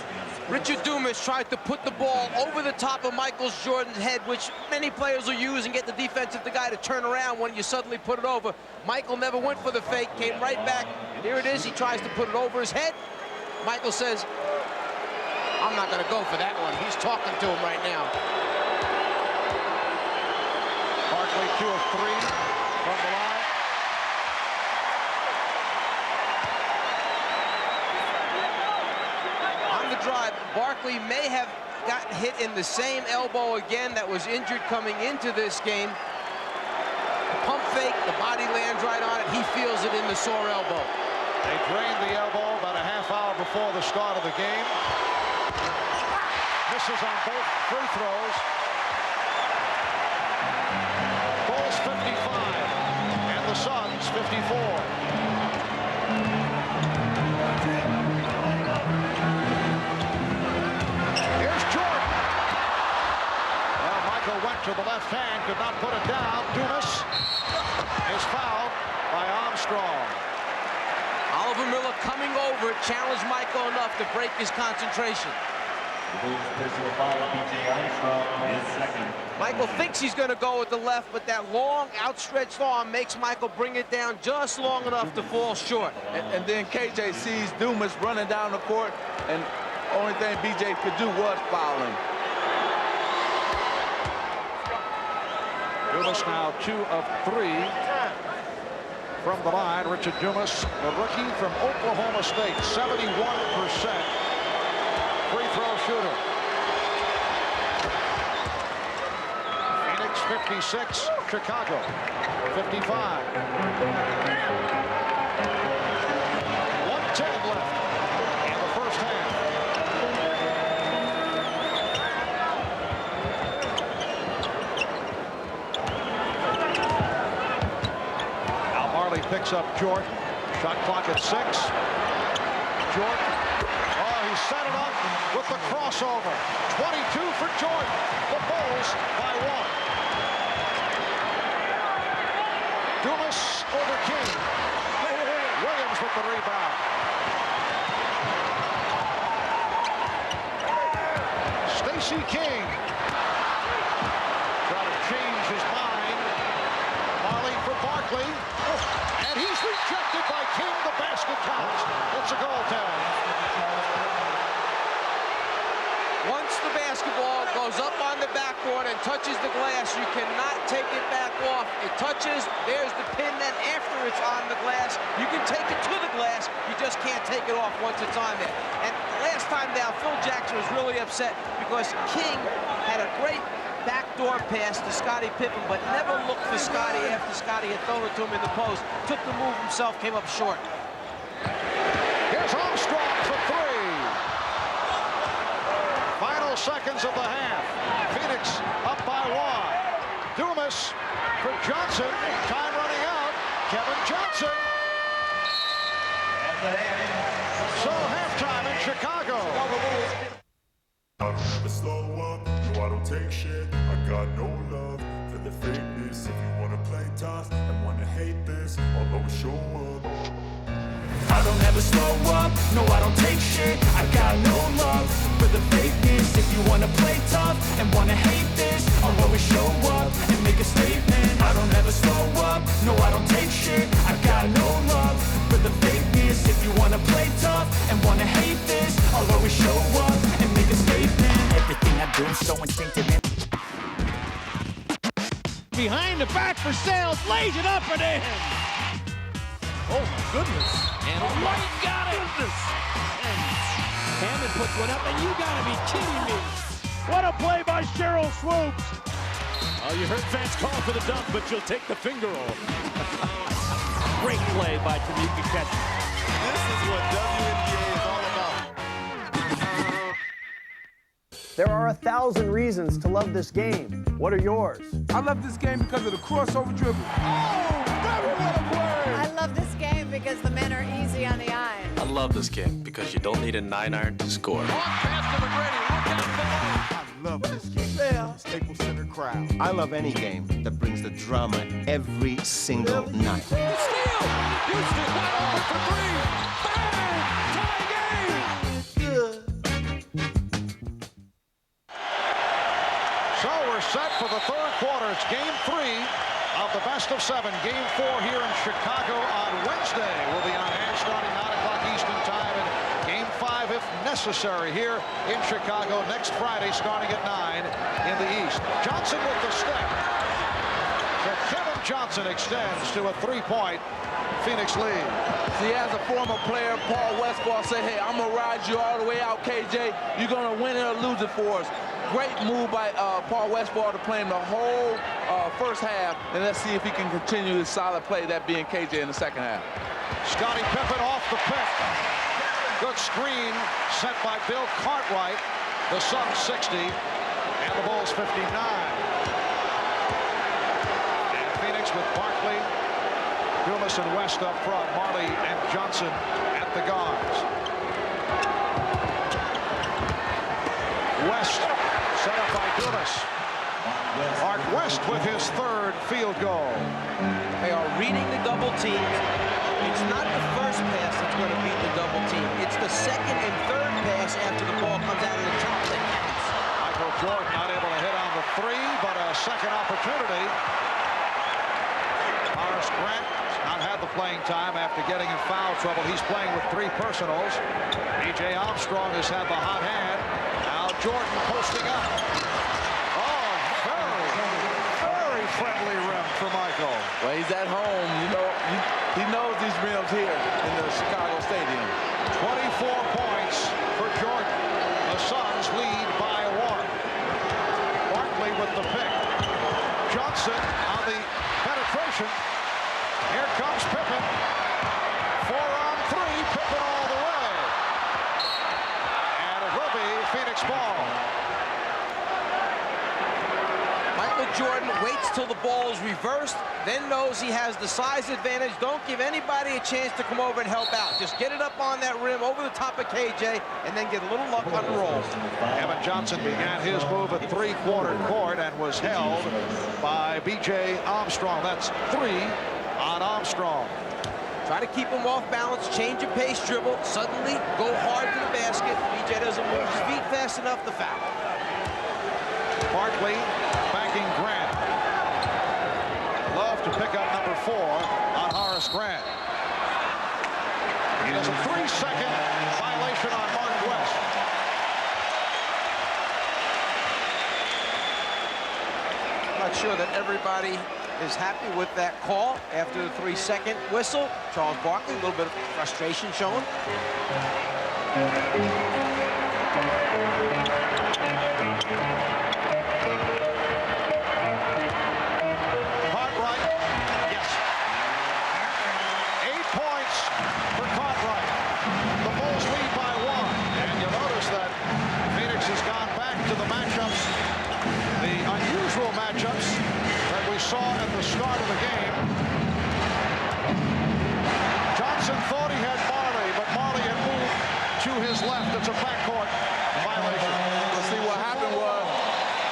Richard Dumas tried to put the ball over the top of Michael Jordan's head, which many players will use and get the defensive guy to turn around when you suddenly put it over. Michael never went for the fake, came right back. Here it is. He tries to put it over his head. Michael says, I'm not going to go for that one. He's talking to him right now. Barkley 2 of 3 from the line. On the drive, Barkley may have gotten hit in the same elbow again that was injured coming into this game. Pump fake, the body lands right on it. He feels it in the sore elbow. They drained the elbow about a half hour before the start of the game. Misses on both free throws. Bulls 55 and the Suns 54. Here's Jordan. Well, Michael went to the left hand, could not put it down. Dumas is fouled by Armstrong. Oliver Miller coming over, challenged Michael enough to break his concentration. Michael thinks he's going to go with the left, but that long outstretched arm makes Michael bring it down just long enough to fall short. And then KJ sees Dumas running down the court, and only thing BJ could do was foul him. Dumas now 2 of 3 from the line. Richard Dumas, the rookie from Oklahoma State, 71% free throw shooter. Phoenix 56, Chicago 55. 1:10 left in the first half. Picks up Jordan. Shot clock at 6. Jordan. Oh, he set it up with the crossover. 22 for Jordan. The Bulls by 1. Dumas over King. Williams with the rebound. Stacey King. Trying to change his mind. Marley for Barkley. And he's rejected by King. The basket counts. It's a goal tag. Once the basketball goes up on the backboard and touches the glass, you cannot take it back off. It touches, there's the pin, then after it's on the glass, you can take it to the glass, you just can't take it off once it's on there. And last time down, Phil Jackson was really upset because King had a great backdoor pass to Scottie Pippen, but never looked for Scottie after Scottie had thrown it to him in the post. Took the move himself, came up short. Here's Armstrong for 3. Final seconds of the half. Phoenix up by 1. Dumas for Johnson. Time running out. Kevin Johnson. So halftime in Chicago. I'll never slow up, no I don't take shit. I got no love for the fakeness. If you wanna play tough and wanna hate this, I'll always show up. I don't ever slow up, no I don't take shit. I got no love for the fakeness. If you wanna play tough and wanna hate this, I'll always show up and make a statement. I don't ever slow up, no I don't take shit. I got no love for the fakeness. If you wanna play tough and wanna hate this, I'll always show up and make a statement. Everything I do is so instinctive. Behind the back for Sales, lays it up and in. Oh my goodness. And White got it. And Hammond puts one up, and you gotta be kidding me. What a play by Cheryl Swoops. Oh, you heard Vance call for the dunk, but you'll take the finger off. Great play by Tamika Catchings. This is what WNBA is all about. There are 1,000 reasons to love this game. What are yours? I love this game because of the crossover dribble. Oh, very well played. I love this game because the men are easy on the eye. I love this game because you don't need a 9-iron to score. I love this game. Staples Center crowd. I love any game that brings the drama every single night. Steal! Houston wide open for three. Bang! Tie game! So we're set for the third quarter. It's game 3 of the best of 7. Game 4 here in Chicago on Wednesday. We'll be on hand starting 9 o'clock Eastern time. And game 5, if necessary, here in Chicago next Friday starting at 9 in the East. Johnson with the step. So Kevin Johnson extends to a 3-point Phoenix lead. See, as a former player, Paul Westphal said, hey, I'm going to ride you all the way out, KJ. You're going to win it or lose it for us. Great move by Paul Westphal to play him the whole first half. And let's see if he can continue his solid play, that being KJ in the second half. Scottie Pippen off the pick. Good screen sent by Bill Cartwright. The Suns 60 and the Bulls 59. And Phoenix with Barkley, Dumas and West up front. Marley and Johnson at the guards. West set up by Dumas. Art West with his 3rd field goal. They are reading the double teams. It's not the first pass that's going to beat the double team. It's the second and third pass after the ball comes out of the top that counts. Michael Jordan not able to hit on the 3, but a second opportunity. Horace Grant has not had the playing time after getting in foul trouble. He's playing with 3 personals. B.J. Armstrong has had the hot hand. Now Jordan posting up. Oh, very friendly rim for Michael. Well, he's at home. You know, he knows these rims here in the Chicago Stadium. 24 points for Jordan. The Suns lead by 1. Barkley with the pick. Johnson on the penetration. Here comes Pippen. 4 on 3. Pippen all the way. And it will be Phoenix ball. Michael Jordan waits till the ball is reversed, then knows he has the size advantage. Don't give anybody a chance to come over and help out. Just get it up on that rim over the top of KJ and then get a little luck on the roll. Kevin Johnson began his move at 3-quarter court and was held by B.J. Armstrong. That's 3 on Armstrong. Try to keep him off balance, change of pace dribble, suddenly go hard to the basket. B.J. doesn't move his feet fast enough to foul. Barkley backing Grant. Love to pick up number 4 on Horace Grant. He does a 3-second violation on Mark West. I'm not sure that everybody is happy with that call after the 3-second whistle. Charles Barkley, a little bit of frustration showing. Saw at the start of the game. Johnson thought he had Marley, but Marley had moved to his left. It's a backcourt violation. Well, see, what happened was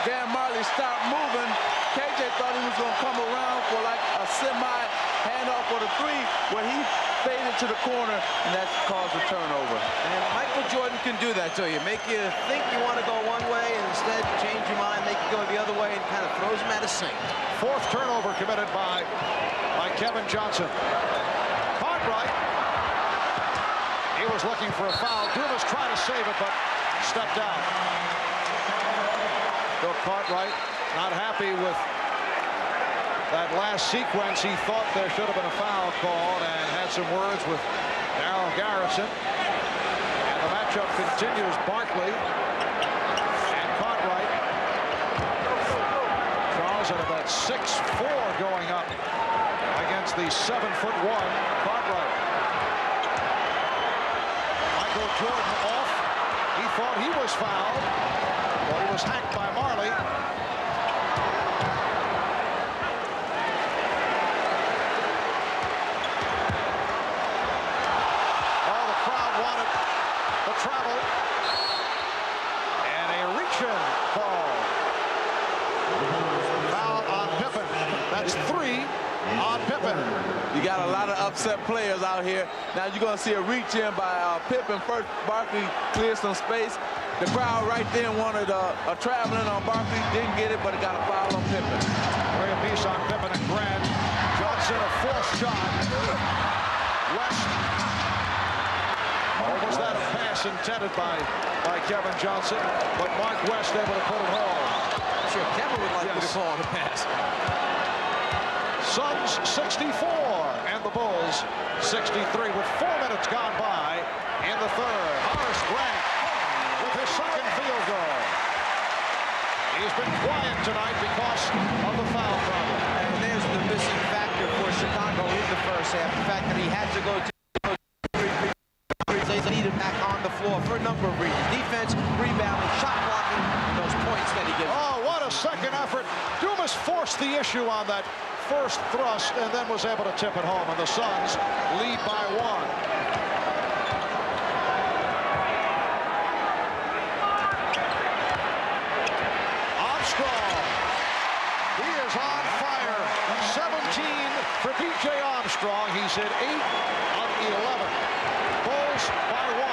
Dan Marley stopped moving. KJ thought he was going to come around for like a semi handoff for the 3, where he faded to the corner, and that caused a turnover. And Michael Jordan can do that to you. Make you think you want to go one way, and instead change your mind, make you go the other way, and kind of throws him at a sink. 4th turnover committed by Kevin Johnson. Cartwright. He was looking for a foul. Dumas tried to save it, but stepped out. Bill Cartwright not happy with that last sequence. He thought there should have been a foul called and had some words with Darryl Garrison. And the matchup continues. Barkley and Cartwright. Charles deposit of that 6'4" going up against the 7'1" Cartwright. Michael Jordan off. He thought he was fouled. Well, he was hacked by Marley. Oh, the crowd wanted the travel. And a reach-in call. Foul on Pippen. That's 3 on Pippen. You got a lot of upset players out here. Now you're going to see a reach-in by Pippen. First, Barkley cleared some space. The crowd right there wanted a traveling on Barkley. Didn't get it, but it got a foul on Pippen. Three apiece on Pippen and Grant. Johnson, a forced shot. West. Or was that a pass intended by Kevin Johnson? But Mark West able to put it home. Sure, Kevin would like to call the pass. Suns 64 and the Bulls 63 with 4 minutes gone by in the third. Horace Grant with his second field goal. He's been quiet tonight because of the foul problem. And there's the missing factor for Chicago in the first half. The fact that he had to go to they needed back on the floor for a number of reasons. Defense, rebounding, shot blocking, and those points that he gives. Oh, what a second effort. Dumas forced the issue on that first thrust and then was able to tip it home, and the Suns lead by 1. Armstrong, he is on fire. 17 for B.J. Armstrong. He's hit 8 of 11. Bulls by 1.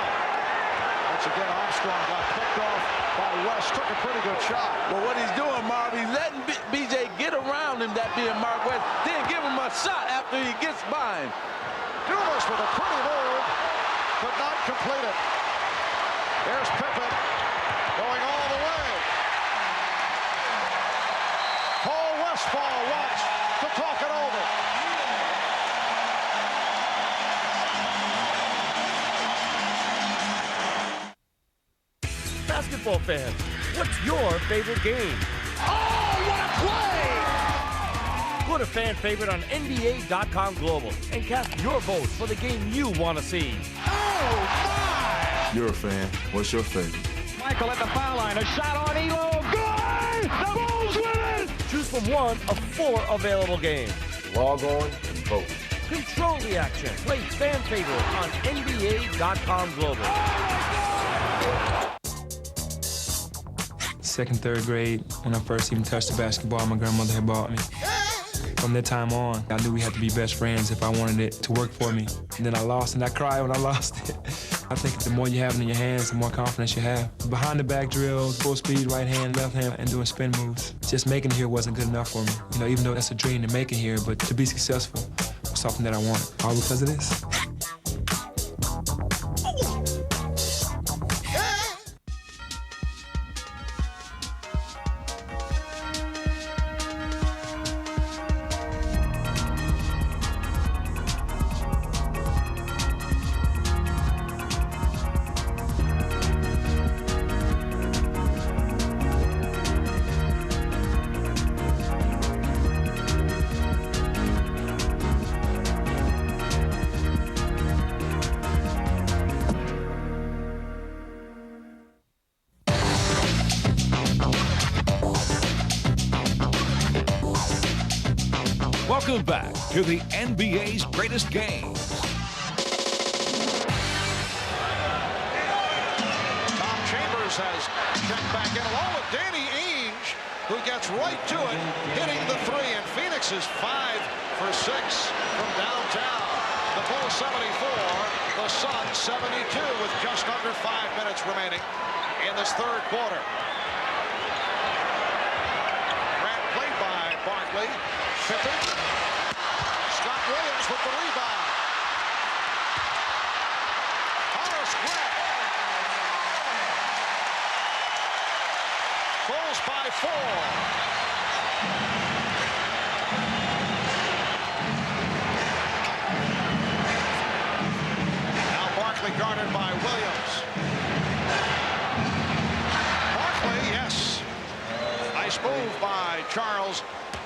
Once again, Armstrong got picked off by West. Took a pretty good shot. But what he's doing, Marv, he's letting B.J. get around him, that being Mark West, then give him a shot after he gets by him. Dumas with a pretty move, could not complete it. There's Pippen going all the way. Paul Westphal wants to talk it over. Basketball fans, what's your favorite game? Oh, what a play! Put a fan favorite on NBA.com Global and cast your vote for the game you want to see. Oh, my! You're a fan. What's your favorite? Michael at the foul line. A shot on Elo. Good! The Bulls win it! Choose from one of 4 available games. Log on and vote. Control the action. Play fan favorite on NBA.com Global. Second, third grade, when I first even touched the basketball, my grandmother had bought me. From that time on, I knew we had to be best friends if I wanted it to work for me. And then I lost, and I cried when I lost it. I think the more you have it in your hands, the more confidence you have. Behind the back drills, full speed, right hand, left hand, and doing spin moves. Just making it here wasn't good enough for me. You know, even though that's a dream to make it here, but to be successful was something that I wanted. All because of this. Welcome back to the NBA's greatest games. Tom Chambers has checked back in along with Danny Ainge, who gets right to it, hitting the 3. And Phoenix is 5 for 6 from downtown. The Bulls 74, the Suns 72 with just under 5 minutes remaining in this third quarter. Grant played by Barkley. Pippen. Scott Williams with the rebound. Horace Grant. Bulls by 4. Now Barkley guarded by Williams. Barkley, yes. Nice move by Charles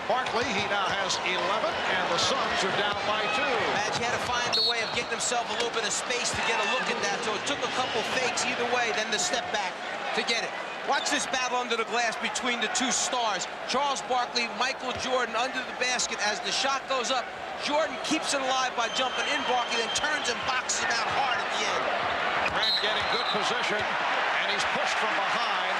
Barkley. He now has 11, and the Suns are down by 2. Madge had to find a way of getting himself a little bit of space to get a look at that, so it took a couple fakes either way, then the step back to get it. Watch this battle under the glass between the two stars. Charles Barkley, Michael Jordan under the basket. As the shot goes up, Jordan keeps it alive by jumping in Barkley, then turns and boxes him out hard at the end. Grant getting good position, and he's pushed from behind.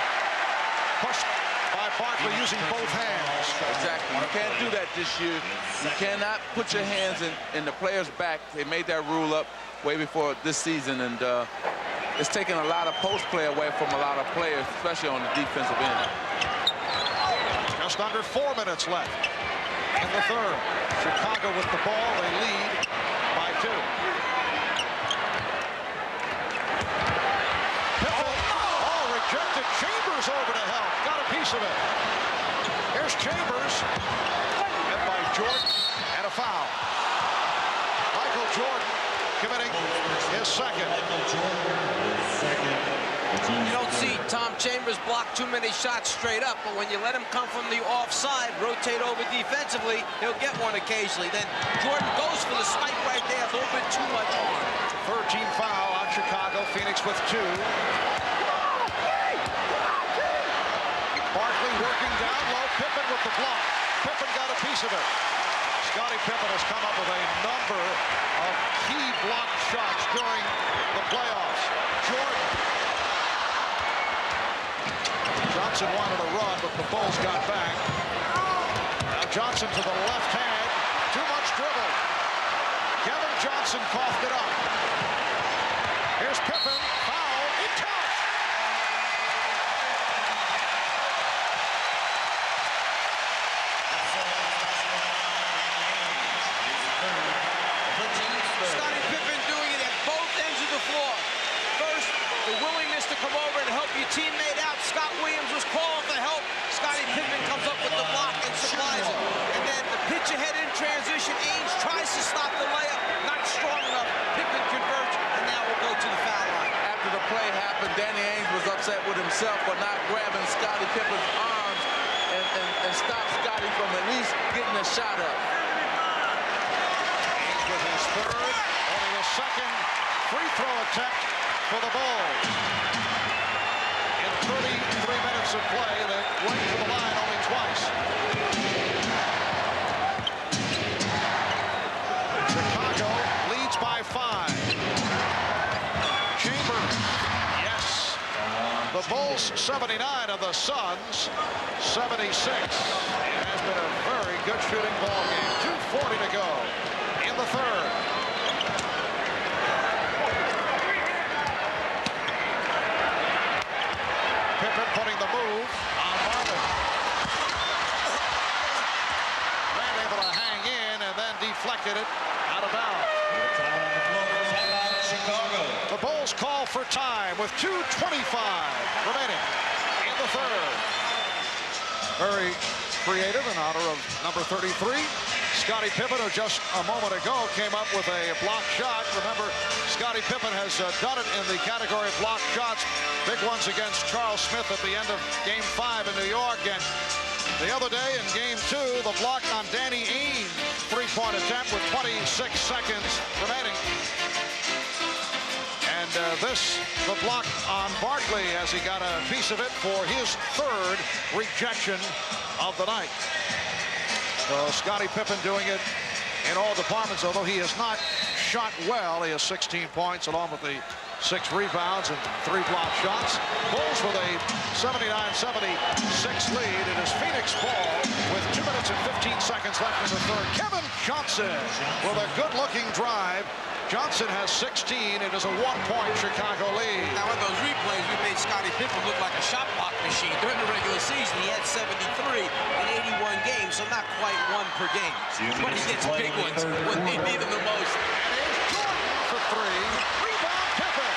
Pushed by Barkley using both hands. Exactly. You can't do that this year. You cannot put your hands in the player's back. They made that rule up way before this season, and it's taken a lot of post play away from a lot of players, especially on the defensive end. Just under 4 minutes left in the third. Chicago with the ball. They lead by 2. Oh, rejected. Chambers over to help. Got a piece of it. Here's Chambers. Hit by Jordan, and a foul. Michael Jordan committing his second. You don't see Tom Chambers block too many shots straight up, but when you let him come from the offside, rotate over defensively, he'll get one occasionally. Then Jordan goes for the swipe right there, a little bit too much on. Third team foul on Chicago. Phoenix with 2. Barkley working down low. Pippen with the block. Pippen got a piece of it. Scottie Pippen has come up with a number of key block shots during the playoffs. Jordan. Johnson wanted a run, but the Bulls got back. Now Johnson to the left hand. Too much dribble. Kevin Johnson coughed it up. Here's Pippen. Foul. It counts. Scottie Pippen doing it at both ends of the floor. First, the willingness to come over and help your teammate out. Scott Williams was calling for help. Scottie Pippen comes up with the block and supplies it. And then the pitch ahead in transition. Ainge tries to stop the layup. Not strong enough. Pippen converts, and now we'll go to the foul line. After the play happened, Danny Ainge was upset with himself for not grabbing Scottie Pippen's arms and stop Scottie from at least getting a shot up. Ainge with his third, only the second free throw attempt for the Bulls. In 33 minutes of play, they went to the line only twice. Chicago leads by 5. Chambers, yes. The Bulls 79 and the Suns 76. It has been a very good shooting ball game. 2:40 to go in the third. Pippen putting the move on Marvin. Then able to hang in and then deflected it out of bounds. The Bulls call for time with 2:25 remaining in the third. Very creative in honor of number 33. Scottie Pippen, who just a moment ago came up with a block shot. Remember, Scottie Pippen has done it in the category of block shots. Big ones against Charles Smith at the end of Game 5 in New York. And the other day in Game 2, the block on Danny Ainge, three-point attempt with 26 seconds remaining. And the block on Barkley as he got a piece of it for his third rejection of the night. So Scottie Pippen doing it in all departments, although he has not shot well. He has 16 points along with the 6 rebounds and 3 block shots. Bulls with a 79-76 lead. It is Phoenix ball with 2 minutes and 15 seconds left in the third. Kevin Johnson with a good-looking drive. Johnson has 16. It is a 1-point Chicago lead. Now, in those replays, we made Scottie Pippen look like a shot block machine. During the regular season, he had 73 in 81 games, so not quite 1 per game. But he gets big ones when they need him the most. And here's Jordan for 3. Rebound Pippen.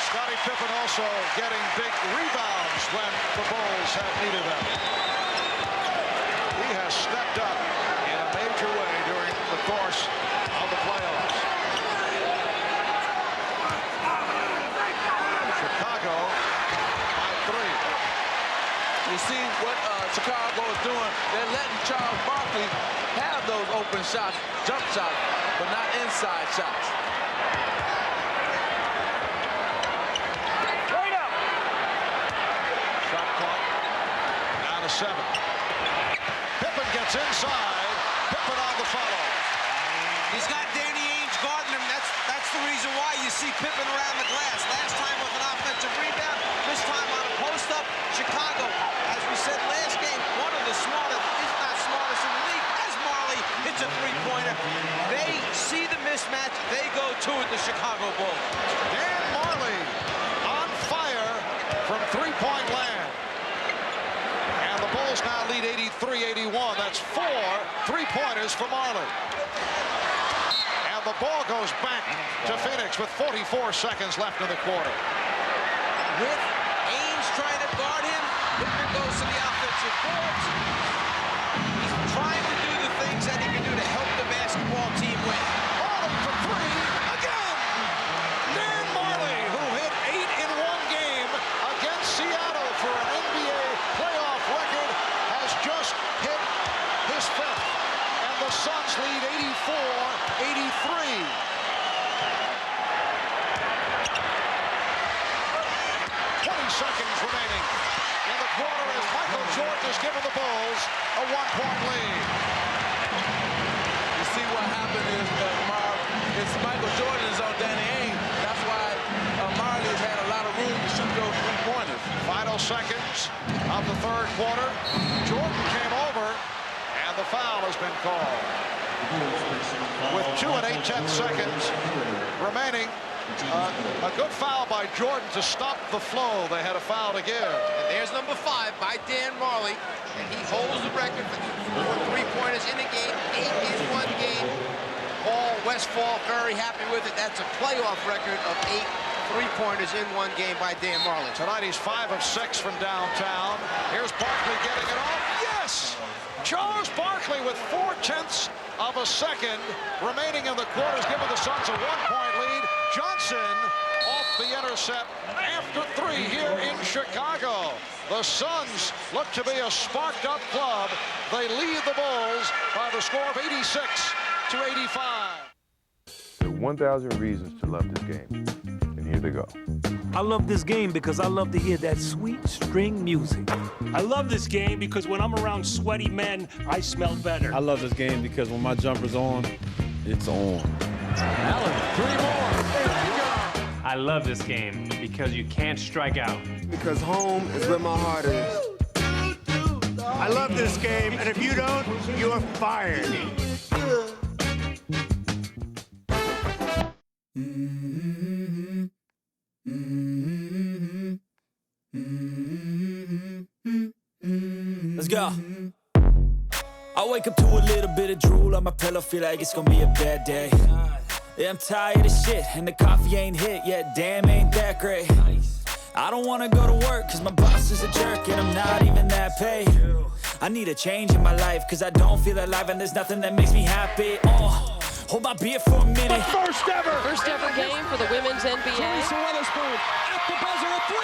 Scottie Pippen also getting big rebounds when the Bulls have needed them. He has stepped up in a major way during the course of the playoffs. Chicago by 3. You see what Chicago is doing. They're letting Charles Barkley have those open shots, jump shots, but not inside shots. Right up. Shot clock down to 7. Pippen gets inside. Pippen on the follow. He's got Danny Ainge guarding him. That's the reason why you see Pippen around the glass. Last time with an offensive rebound, this time on a post-up. Chicago, as we said last game, one of the smartest, if not smartest in the league, as Majerle hits a three-pointer. They see the mismatch. They go to it, the Chicago Bulls. Dan Majerle on fire from three-point land. And the Bulls now lead 83-81. That's 4 three-pointers for Majerle. And the ball goes back to Phoenix with 44 seconds left in the quarter. With Ainge trying to guard him, Pippen goes to the offensive boards. He's trying to do the things that he can do to help the basketball team win. Majerle for 3 again. Dan Majerle, who hit 8 in one game against Seattle for an NBA playoff record, has just hit his 5th. And the Suns lead 84-83. 20 seconds remaining in the quarter as Michael Jordan has given the Bulls a 1-point lead. You see what happened is it's Michael Jordan is on Danny Ainge. That's why Majerle has had a lot of room to shoot those three-pointers. Final seconds of the third quarter. Jordan came over, and the foul has been called. With 2 8/10 seconds remaining, a good foul by Jordan to stop the flow. They had a foul to give. And there's number 5 by Dan Majerle, and he holds the record for three-pointers in a game, 8 in one game. Paul Westphal very happy with it. That's a playoff record of 8 three-pointers in one game by Dan Majerle. Tonight he's 5 of 6 from downtown. Here's Barkley getting it off. Yes! Charles Barkley with 0.4 of a second remaining in the quarters, giving the Suns a 1-point lead. Johnson off the intercept after 3 here in Chicago. The Suns look to be a sparked-up club. They lead the Bulls by the score of 86-85. There are 1,000 reasons to love this game, and here they go. I love this game because I love to hear that sweet string music. I love this game because when I'm around sweaty men, I smell better. I love this game because when my jumper's on, it's on. Allen, 3 more. There you go. I love this game because you can't strike out. Because home is where my heart is. I love this game, and if you don't, you're fired. Let's go. I wake up to a little bit of drool on my pillow, feel like it's gonna be a bad day. Yeah, I'm tired of shit, and the coffee ain't hit yet, damn, ain't that great. I don't wanna go to work, cause my boss is a jerk, and I'm not even that paid. I need a change in my life, cause I don't feel alive, and there's nothing that makes me happy. Oh, hold my beer for a minute. First ever game for the women's NBA. Teresa Weatherspoon at the buzzer, a 3.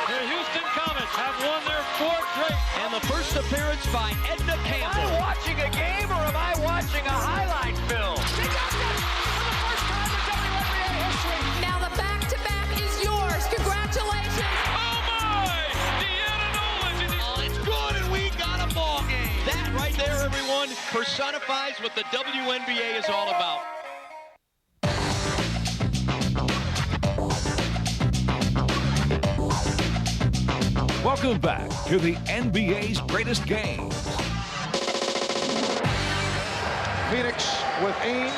The Houston Comets have won their 4th straight. And the first appearance by Edna Campbell. Am I watching a game or am I watching a highlight film? They got this for the first time in WNBA history. Now the back-to-back is yours. Congratulations. Oh my! Deanna Nolan. Oh, it's good and we got a ball game. That right there, everyone, personifies what the WNBA is all about. Welcome back to the NBA's greatest games. Phoenix with Ainge,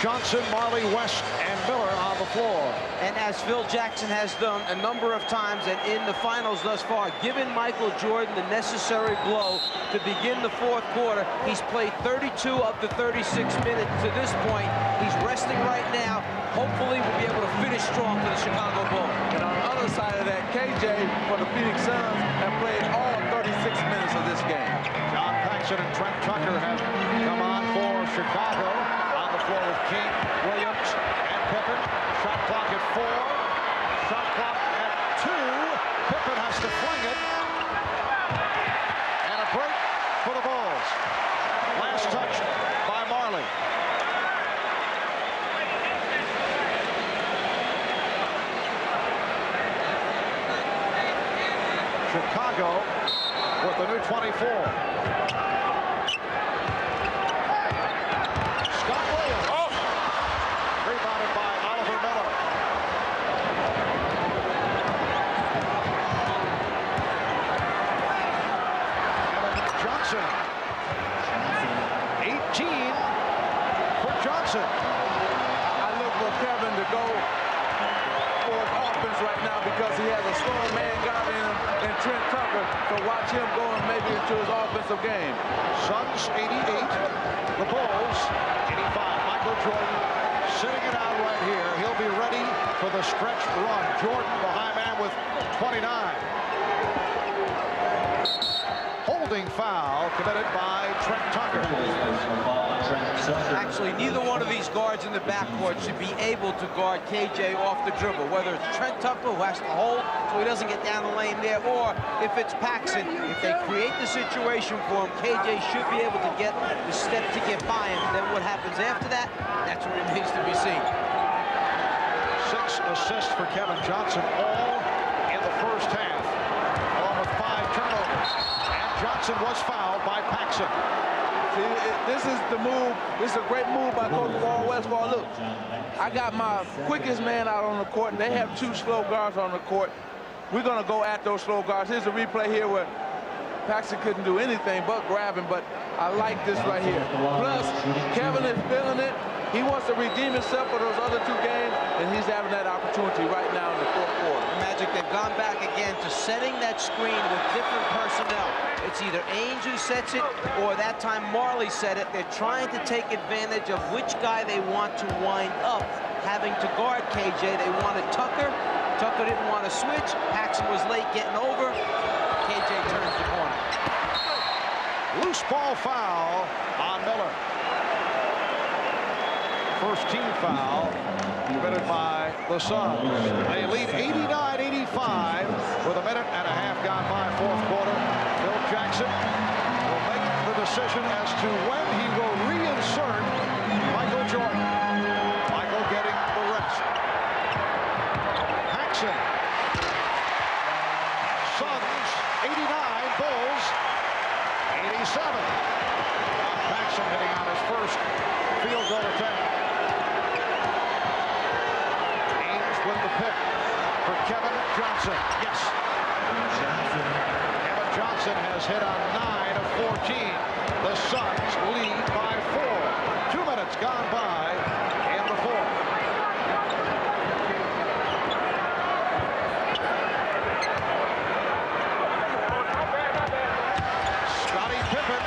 Johnson, Majerle, West, and Miller on the floor. And as Phil Jackson has done a number of times and in the finals thus far, given Michael Jordan the necessary blow to begin the 4th quarter. He's played 32 of the 36 minutes to this point. He's resting right now. Hopefully we'll be able to finish strong for the Chicago Bulls. And on the other side of that, KJ for the Phoenix Suns have played all 36 minutes of this game. John Paxson and Trent Tucker have come on for Chicago. On the floor with King, Williams, and Pippen. Shot clock at 4. Shot clock at 2. Pippen has to fling it. with the new 24. Scott Williams. Oh. Rebounded by Oliver Miller. Kevin Johnson. 18 for Johnson. I look for Kevin to go for his offense right now because he has a strong man guarding him and Trent Tucker. So watch him going maybe into his offensive game. Suns 88, the Bulls 85. Michael Jordan sitting it out right here. He'll be ready for the stretch run. Jordan, the high man, with 29. Holding foul committed by Trent Tucker. Actually, neither one of these guards in the backcourt should be able to guard KJ off the dribble, whether it's Trent Tucker, who has to hold so he doesn't get down the lane there, or if it's Paxson. If they create the situation for him, KJ should be able to get the step to get by him. Then what happens after that, that's what remains to be seen. 6 assists for Kevin Johnson, all in the first half, along with 5 turnovers. And Johnson was fouled by Paxson. See, this is the move. This is a great move by Coach Westphal. Look, I got my quickest man out on the court, and they have 2 slow guards on the court. We're going to go at those slow guards. Here's a replay here where Paxson couldn't do anything but grab him, but I like this right here. Plus, Kevin is feeling it. He wants to redeem himself for those other 2 games, and he's having that opportunity right now in the fourth quarter. Magic, they've gone back again to setting that screen with different personnel. It's either Ainge who sets it, or that time Majerle set it. They're trying to take advantage of which guy they want to wind up having to guard KJ. They wanted Tucker. Tucker didn't want to switch. Paxson was late getting over. KJ turns the corner. Loose ball foul on Miller. First team foul committed by the Suns. They lead 89-85 with a minute and a half gone by fourth quarter. Phil Jackson will make the decision as to when he will reinsert Michael Jordan. Michael getting the rest. Paxson. Suns 89, Bulls 87. Paxson hitting on his first field goal attempt. With the pick for Kevin Johnson. Yes. Kevin Johnson has hit on 9 of 14. The Suns lead by 4. 2 minutes gone by in the fourth. Scottie Pippen.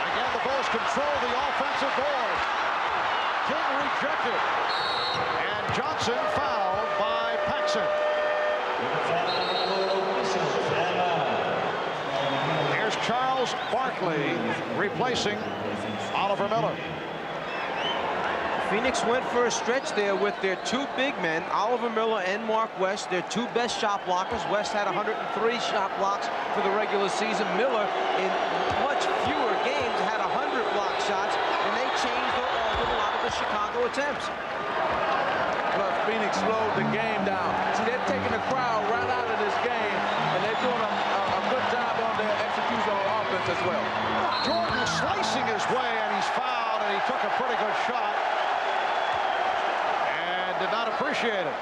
Again, the Bulls control the offensive board. King rejected. And Johnson fouled by Paxson. Here's Charles Barkley replacing Oliver Miller. Phoenix went for a stretch there with their 2 big men, Oliver Miller and Mark West, their 2 best shot blockers. West had 103 shot blocks for the regular season. Miller, in much fewer games, had 100 block shots, and they changed or altered a lot of the Chicago attempts. Plus, Phoenix slowed the game down. See, they're taking the crowd right out of this game, and they're doing a good job on their execution on offense as well. Jordan slicing his way, and he's fouled, and he took a pretty good shot and did not appreciate it.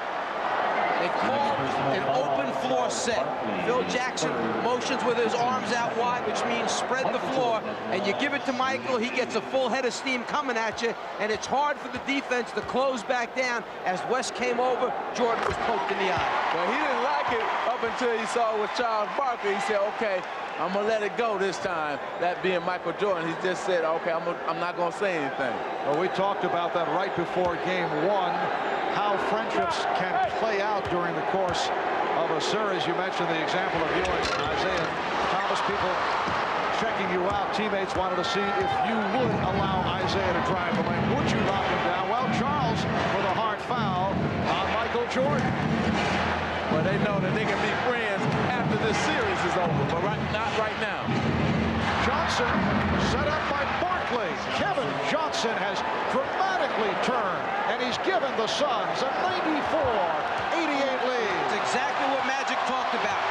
They called an open floor set. Phil Jackson motions with his arms out wide, which means spread the floor, and you give it to Michael, he gets a full head of steam coming at you, and it's hard for the defense to close back down. As West came over, Jordan was poked in the eye. Well, he didn't like it up until he saw it with Charles Barkley. He said, okay, I'm going to let it go this time. That being Michael Jordan, he just said, okay, I'm not going to say anything. Well, we talked about that right before game 1. How friendships can play out during the course of a series. You mentioned the example of you and Isaiah Thomas, people checking you out. Teammates wanted to see if you would allow Isaiah to drive the lane. Would you knock him down? Well, Charles with a hard foul on Michael Jordan. Well, they know that they can be friends after this series is over, but not right now. Johnson set up by Barkley. Kevin Johnson has dramatically turned, and he's given the Suns a 94-88 lead. It's exactly what Magic talked about.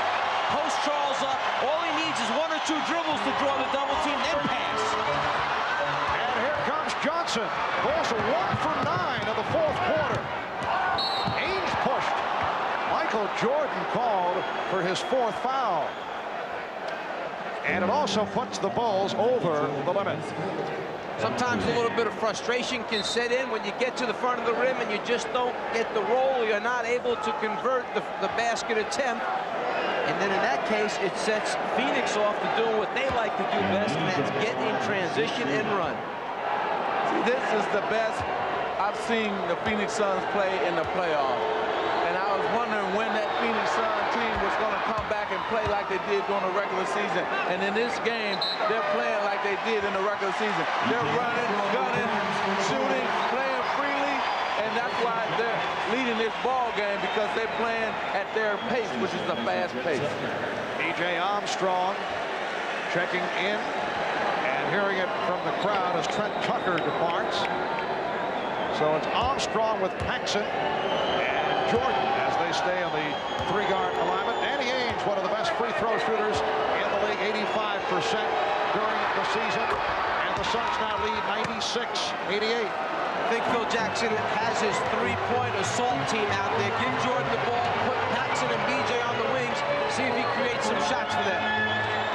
Johnson. Bulls are 1 for 9 in the fourth quarter. Ainge pushed. Michael Jordan called for his fourth foul. And it also puts the Bulls over the limit. Sometimes a little bit of frustration can set in when you get to the front of the rim and you just don't get the roll. You're not able to convert the basket attempt. And then in that case, it sets Phoenix off to doing what they like to do best, and that's get in transition and run. See, this is the best I've seen the Phoenix Suns play in the playoffs. And I was wondering when that Phoenix Suns team was going to come back and play like they did during the regular season. And in this game, they're playing like they did in the regular season. They're running, gunning, shooting, playing freely, and that's why they're leading this ball game, because they're playing at their pace, which is the fast pace. A.J. Armstrong checking in and hearing it from the crowd as Trent Tucker departs. So it's Armstrong with Paxson and Jordan as they stay on the three-guard alignment. Danny Ainge, one of the best free throw shooters in the league, 85% during the season. And the Suns now lead 96-88. I think Phil Jackson has his three-point assault team out there. Give Jordan the ball, put Paxson and BJ on the wings, see if he creates some shots for them.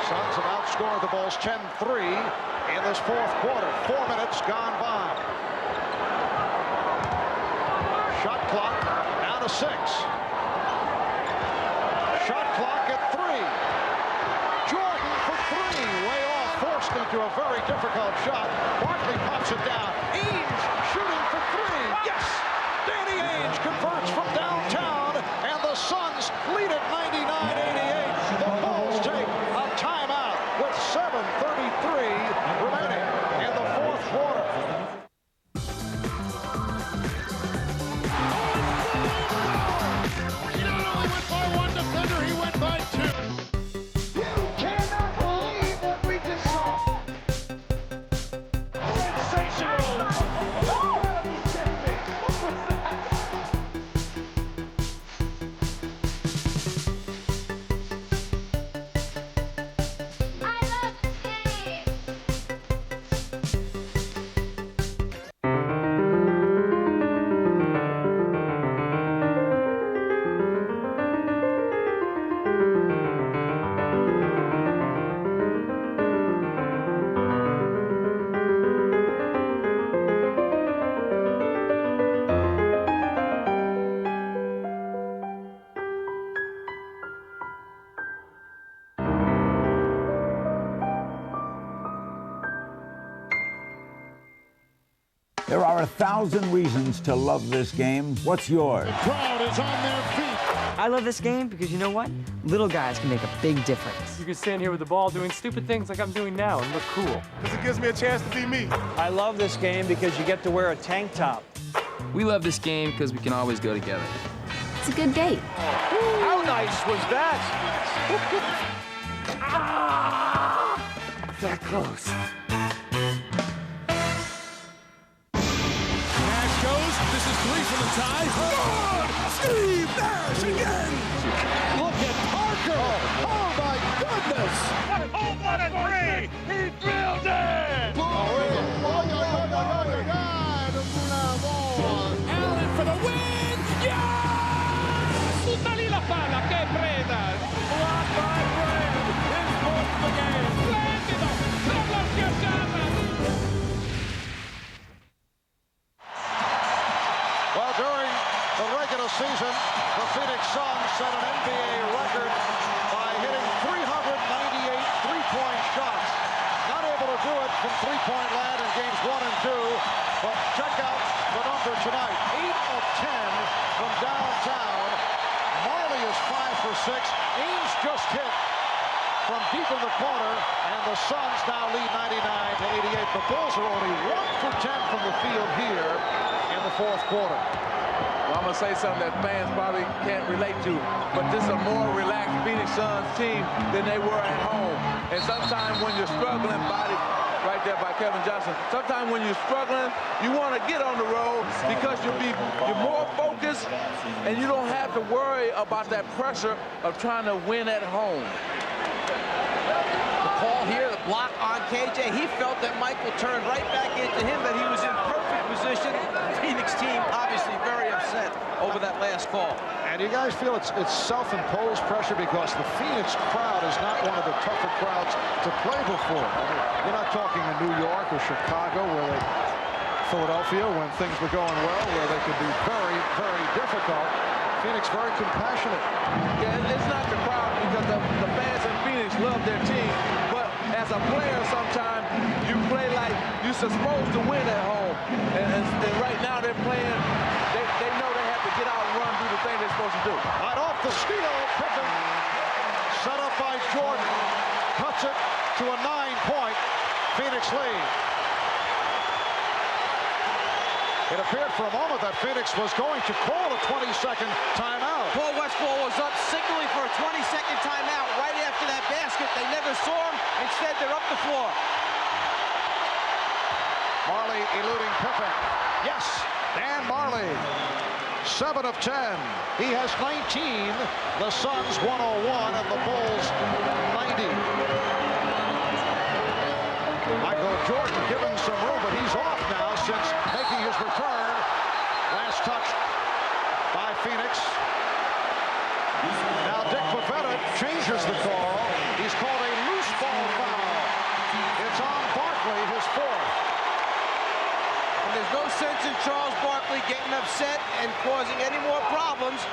Suns have outscored the Bulls 10-3 in this fourth quarter. 4 minutes gone by. Shot clock down to 6. Shot clock at 3. Jordan for 3, way off, forced into a very difficult shot. Barkley pops it down. Ainge shooting for 3. Yes! Danny Ainge converts from downtown, and the Suns lead at 99-88. The Bulls take a timeout with 7:33 remaining in the fourth quarter. He not only went by one defender, he went by 2. You cannot believe what we just saw. Sensational. There are 1,000 reasons to love this game. What's yours? The crowd is on their feet. I love this game because you know what? Little guys can make a big difference. You can stand here with the ball doing stupid things like I'm doing now and look cool. Because it gives me a chance to be me. I love this game because you get to wear a tank top. We love this game because we can always go together. It's a good date. How nice was that? That close. This is 3 for the tie. Oh, Steve Nash again. Look at Parker. Oh, my goodness. What a 3. He drilled it. Allen for the win. Yes. Tutta lì la palla. Che preda. Blocked by Brand. His fourth the game. Splendido. Per la schiacciata. Well, during the regular season, the Phoenix Suns set an NBA record by hitting 398 three-point shots. Not able to do it from three-point land in games 1 and 2, but check out the number tonight. 8 of 10 from downtown. Majerle is 5 for 6. Ainge just hit from deep in the corner, and the Suns now lead 99-88. The Bulls are only 1 for 10 from the field here in the fourth quarter. Well, I'm going to say something that fans probably can't relate to, but this is a more relaxed Phoenix Suns team than they were at home. And sometimes when you're struggling, body right there by Kevin Johnson, sometimes when you're struggling, you want to get on the road because you're more focused and you don't have to worry about that pressure of trying to win at home. The call here, the block on KJ. He felt that Michael turned right back into him, that he was in perfect position. Phoenix team obviously very upset over that last call. And you guys feel it's self-imposed pressure because the Phoenix crowd is not one of the tougher crowds to play before. I mean, you're not talking in New York or Chicago where Philadelphia, when things were going well, where they could be very, very difficult. Phoenix very compassionate. Yeah, it's not the crowd because the fans in Phoenix love their team. But as a player, sometimes you play like you're supposed to win at home. And right now they're playing, they know they have to get out and run, do the thing they're supposed to do. Right off the steal, Pippen, set up by Jordan, cuts it to a 9-point Phoenix lead. It appeared for a moment that Phoenix was going to call a 20-second timeout. Paul Westphal was up signaling for a 20-second timeout right after that basket. They never saw him. Instead, they're up the floor. Marley eluding Pippen. Yes, Dan Marley. 7 of 10. He has 19. The Suns 101 and the Bulls 90. Michael Jordan given some room, but he's off now since making his return. Last touch by Phoenix. Now Dick Pavetta changes the call. He's called a loose ball foul. It's on Barkley, his 4th. And there's no sense in Charles Barkley getting upset and causing any more problems.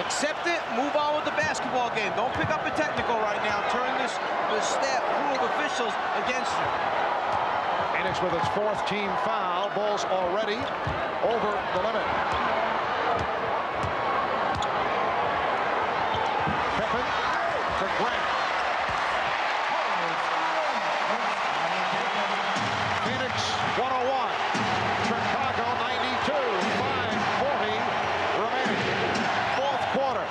Accept it, move on with the basketball game. Don't pick up a technical right now. Turn the staff, crew of officials against you. Phoenix with its 4th team foul. Bulls already over the limit. Pippen to Grant. Phoenix 101. Chicago 92. 5:40 remaining. 4th quarter.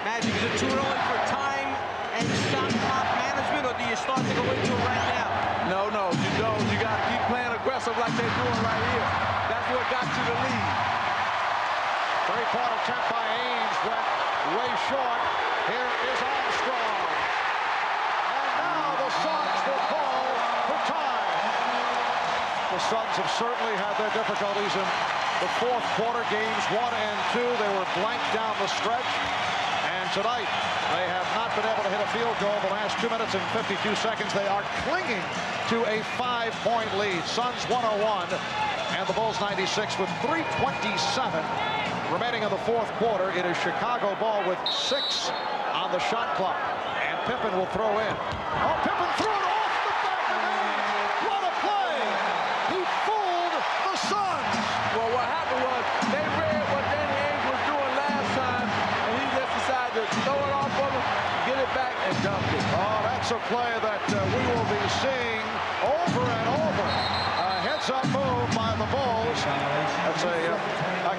Magic, is it too early for time and shot clock management, or do you start to go into it right now? No, you don't. You got to keep playing aggressive like they're doing right here. That's what got you the lead. 3-point attempt by Ainge went way short. Here is Armstrong. And now the Suns will call for time. The Suns have certainly had their difficulties in the 4th quarter. Games 1 and 2, they were blank down the stretch. And tonight, they have not been able to hit a field goal. The last 2 minutes and 52 seconds, they are clinging to a 5-point lead. Suns 101 and the Bulls 96 with 3:27 remaining in the 4th quarter. It is Chicago ball with 6 on the shot clock. And Pippen will throw in. Oh, Pippen threw it off the back of the net. What a play! He fooled the Suns. Well, what happened was they read what Danny Ainge was doing last time, and he just decided to throw it off of him, get it back, and dump it. Oh, that's a play that we will be seeing over and over. A heads-up move by the Bulls. That's a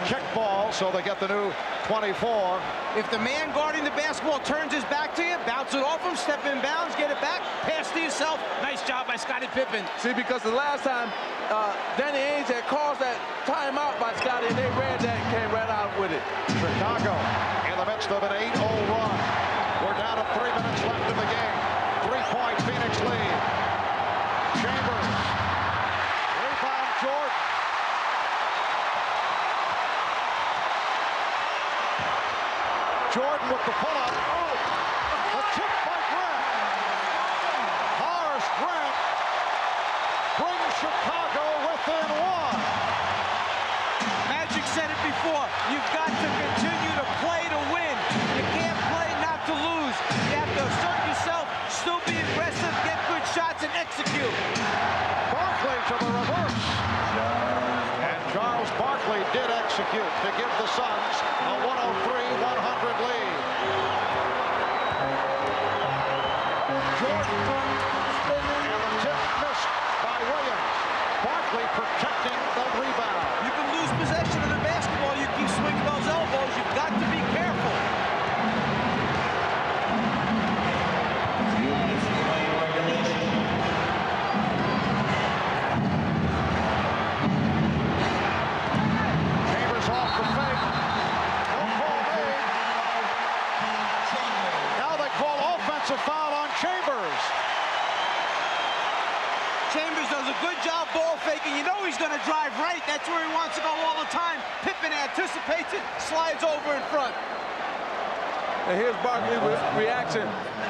kick ball, so they get the new 24. If the man guarding the basketball turns his back to you, bounce it off him, step in bounds, get it back, pass to yourself. Nice job by Scottie Pippen. See, because the last time Danny Ainge had caused that timeout by Scottie, and they ran that and came right out with it. Chicago in the midst of an 8-0 run. We're down to 3 minutes left in the game. 3-point Phoenix lead. Chambers. Rebound Jordan. Jordan with the pull-up. A tip by Grant. Horace Grant brings Chicago within 1. Magic said it before. You've got to continue to play to win. You can't play not to lose. You have to assert yourself, still be aggressive, get good shots, and execute. Barkley to the reverse. And Charles Barkley did execute to give the Suns a 103-100 lead. Jordan. And the tip missed by Williams. Barkley protecting the rebound. You can lose possession of the basketball. You keep swinging those elbows. You've got to be careful. Chambers off the fake. No call made. Now they call offensive foul on Chambers. Chambers does a good job ball faking. You know he's going to drive right. That's where he wants to go all the time. Pippen anticipates it, slides over in front. And here's Barkley's reaction.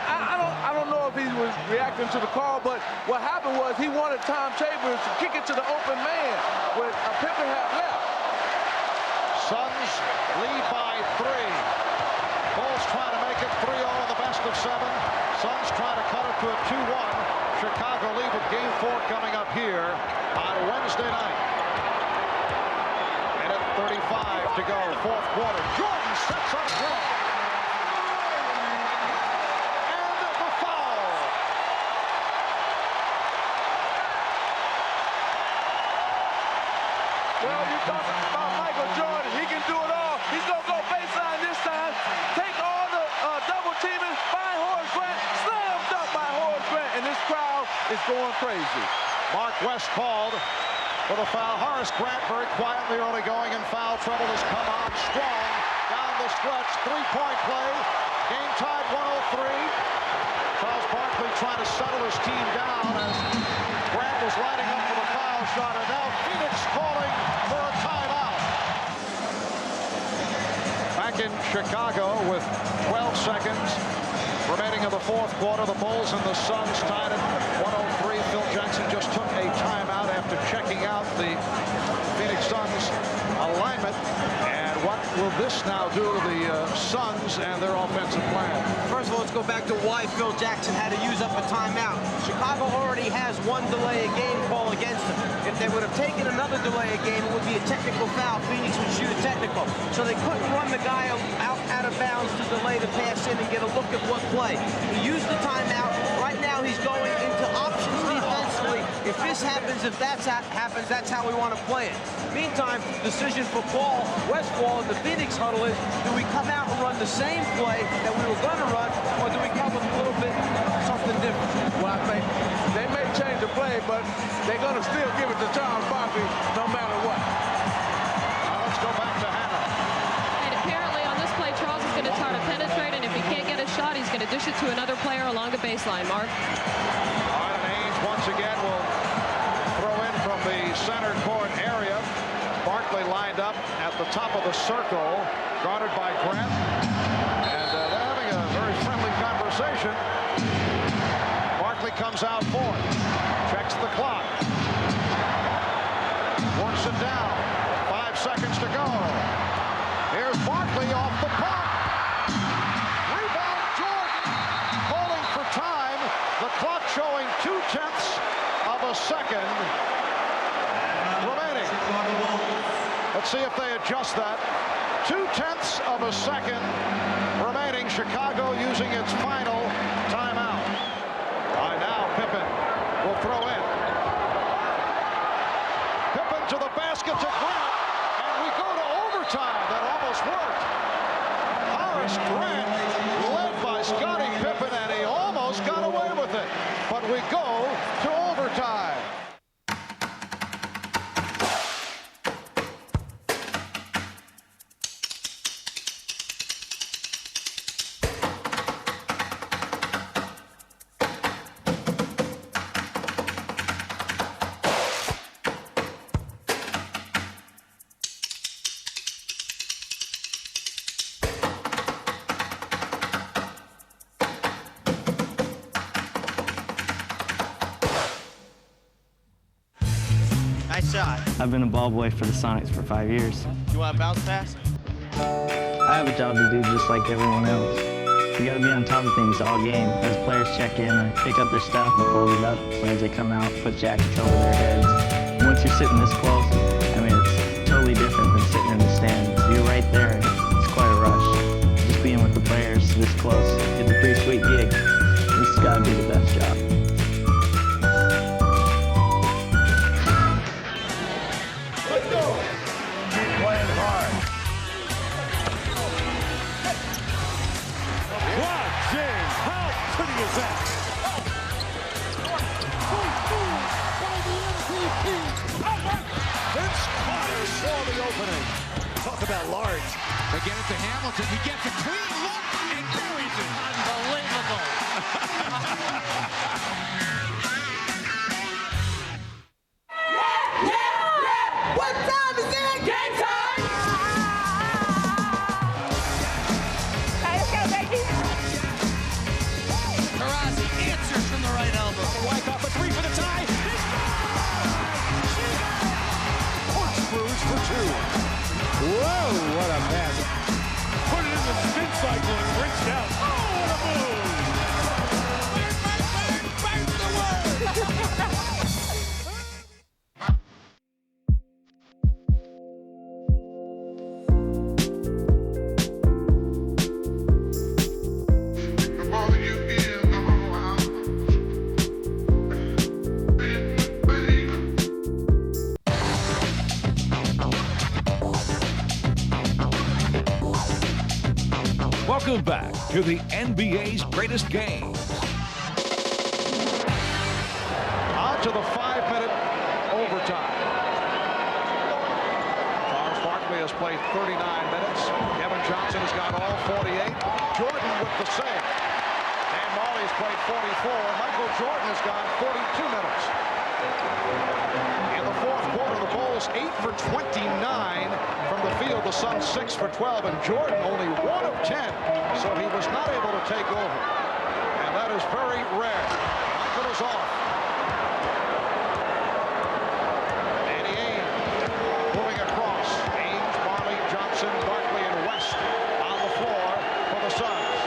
I don't know if he was reacting to the call, but what happened was he wanted Tom Chambers to kick it to the open man with a Pippen half left. Suns lead by 3. Bulls trying to make it 3-0 in the best of 7. Suns trying to cut it to a 2-1. Chicago lead with Game 4 coming up here on Wednesday night. Minute 35 to go, 4th quarter. Jordan sets up Grant. And the foul. Well, you talk about Michael Jordan. He can do it all. He's going to go baseline this time. Take all the double teaming. Find Horace Grant. Slam dunk by Horace Grant. And this crowd is going crazy. Mark West called for the foul. Horace Grant very quietly early going in foul trouble has come on strong down the stretch. 3-point play. Game tied 103. Charles Barkley trying to settle his team down as Grant was lining up for the foul shot. And now Phoenix calling for a timeout. Back in Chicago with 12 seconds remaining in the 4th quarter. The Bulls and the Suns tied at 103. Phil Jackson just took a timeout after checking out the Phoenix Suns alignment. And what will this now do to the Suns and their offensive plan? First of all, let's go back to why Phil Jackson had to use up a timeout. Chicago already has 1 delay a game call against them. If they would have taken another delay a game, it would be a technical foul. Phoenix would shoot a technical. So they couldn't run the guy out of bounds to delay the pass in and get a look at what play. He used the timeout. Right now he's going into options defensively. If this happens, if that happens, that's how we want to play it. Meantime, decision for Westfall in the Phoenix huddle is, do we come out and run the same play that we were going to run, or do we come with a little bit something different? Well, I think they may change the play, but they're going to still give it to Charles Barkley no matter what. Let's go back to Hannah. And apparently on this play, Charles is going to try to penetrate, and if he can't get a shot, he's going to dish it to another player along the baseline, Mark. Arden Haynes once again will throw in from the center court area. Barkley lined up at the top of the circle, guarded by Grant. And they're having a very friendly conversation. Barkley comes out for it. Checks the clock. Works it down. 5 seconds to go. Here's Barkley off the pump. Rebound Jordan. Calling for time. The clock showing 0.2 of a second remaining. Let's see if they adjust that. 0.2 of a second remaining. Chicago using its final timeout. Now Pippen will throw in. Pippen to the basket to Grant. And we go to overtime. That almost worked. Horace Grant led by Scottie Pippen, and he almost got away with it. But we go to overtime. Nice shot. I've been a ball boy for the Sonics for 5 years. You want to bounce pass? I have a job to do just like everyone else. You gotta be on top of things all game. As players check in, I pick up their stuff and fold it up. As they come out, put jackets over their heads. Once you're sitting this close, I mean, it's totally different than sitting in the stands. You're right there. It's quite a rush. Just being with the players this close, it's a pretty sweet gig. This has gotta be the best job. Talk about large. They get it to Hamilton. He gets a clean look and buries it. Unbelievable. what a mess. Put it in the spin cycle and rinsed out. Oh, what a move! Bang the word! Welcome back to the NBA's greatest games. On to the 5-minute overtime. Charles Barkley has played 39 minutes. Kevin Johnson has got all 48. Jordan with the save. Dan Majerle has played 44. Michael Jordan has gone 42 minutes. In the fourth quarter, the Bulls 8 for 29 from the field. The Suns 6 for 12, and Jordan only 1 of 10, so he was not able to take over. And that is very rare. Michael is off. Danny Ainge moving across. Ainge, Majerle, Johnson, Barkley, and West on the floor for the Suns.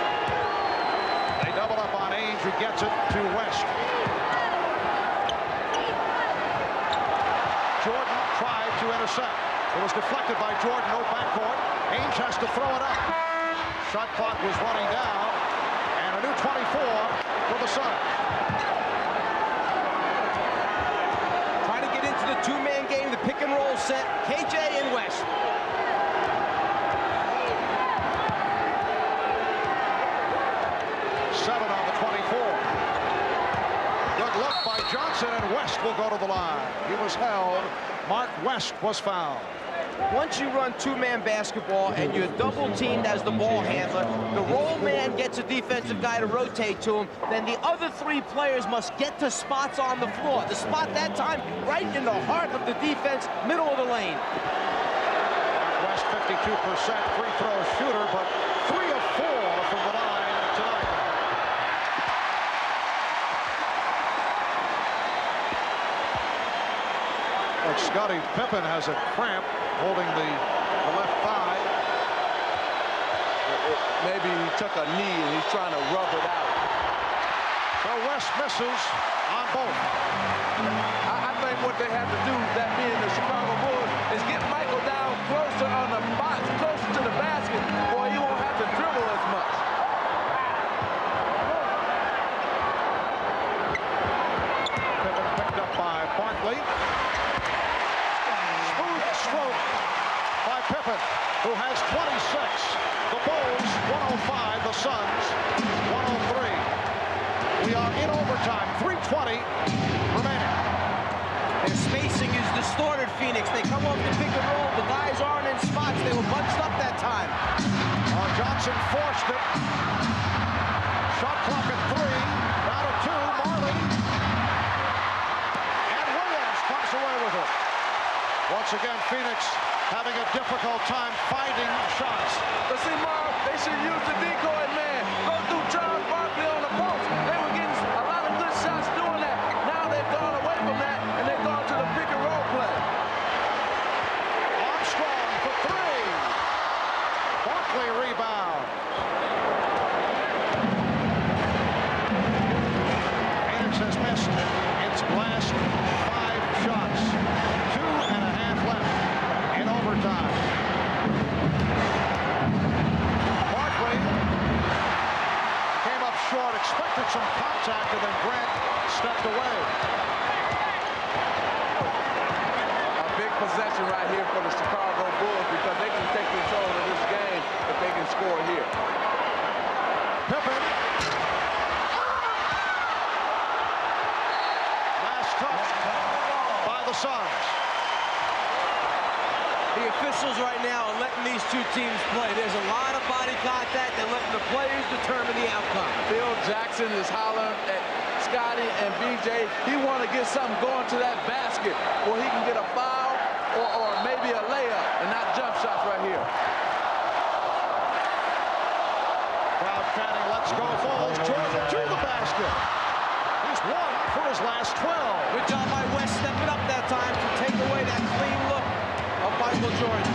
They double up on Ainge, who gets it to West. Jordan tried to intercept. It was deflected by Jordan, no backcourt. Ainge has to throw it up. Shot clock was running down, and a new 24 for the Suns. Trying to get into the two-man game, the pick and roll set. KJ and West. Seven on the 24. Good look by Johnson, and West will go to the line. He was held. Mark West was fouled. Once you run two-man basketball and you're double-teamed as the ball handler, the roll man gets a defensive guy to rotate to him, then the other three players must get to spots on the floor. The spot that time right in the heart of the defense, middle of the lane. West 52% free throw shooter, but 3 of 4 from the line tonight. But Scottie Pippen has a cramp holding the left thigh. Maybe he took a knee and he's trying to rub it out. So West misses on both. I think what they have to do, that being the Chicago Bulls, is get Michael down closer on the box, closer to the basket, or he won't have to dribble as much. Pippen picked up by Barkley. Smooth stroke by Pippen, who has 26. The Bulls 105, the Suns 103. We are in overtime, 3:20 remaining. Their spacing is distorted, Phoenix. They come off the pick and roll. The guys aren't in spots. They were bunched up that time. Johnson forced it. Shot clock at 3. Down to 2. Majerle. And Williams comes away with it. Once again, Phoenix having a difficult time finding shots. But see, Marv, they should use the decoy man. Go through Charles Barkley on the post. They were getting a lot of good shots doing that. Now they've gone away from that, and they've gone to the pick and roll play. Armstrong for 3. Barkley rebound. Phoenix has missed its last 5 shots. 2.5 left in overtime. Barkley came up short, expected some contact, and then Grant stepped away. A big possession right here for the Chicago Bulls because they can take control of this game if they can score here. Pippen. Last touch by the Suns. The officials right now are letting these two teams play. There's a lot of body contact. They're letting the players determine the outcome. Phil Jackson is hollering at Scottie and BJ. He want to get something going to that basket where he can get a foul or maybe a layup and not jump shots right here. Crowd chanting, let's go Bulls. Jordan to the basket. He's 1 for his last 12. Good job by West stepping up that time to take away that clean look of Michael Jordan.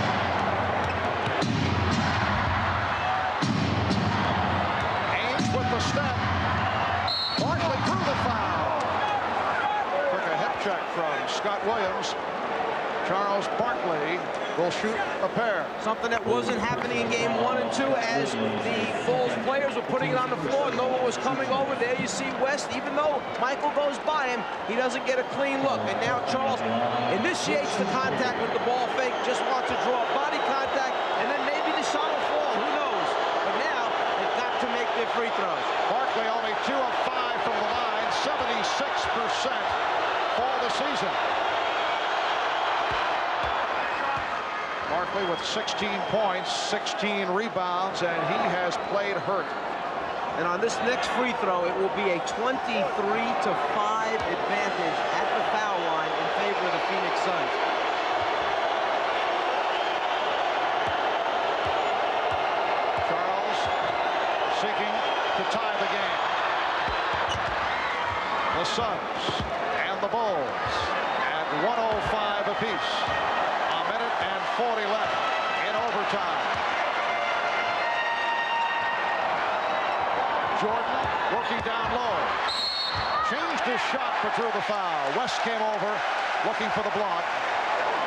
instead. Barkley drew the foul. Took a hip check from Scott Williams. Charles Barkley will shoot a pair. Something that wasn't happening in game 1 and 2 as the Bulls players were putting it on the floor. No one was coming over. There you see West, even though Michael goes by him, he doesn't get a clean look. And now Charles initiates the contact with the ball fake, just wants to draw body contact, and then maybe the shot will fall. Who knows? But now they've got to make their free throws. Barkley only 2 of 5 from the line, 76% for the season. Barkley with 16 points, 16 rebounds, and he has played hurt. And on this next free throw, it will be a 23-5 advantage at the foul line in favor of the Phoenix Suns. Charles seeking to tie the game. The Suns and the Bulls at 105 apiece. 40 left in overtime. Jordan working down low. Changed his shot but drew the foul. West came over looking for the block.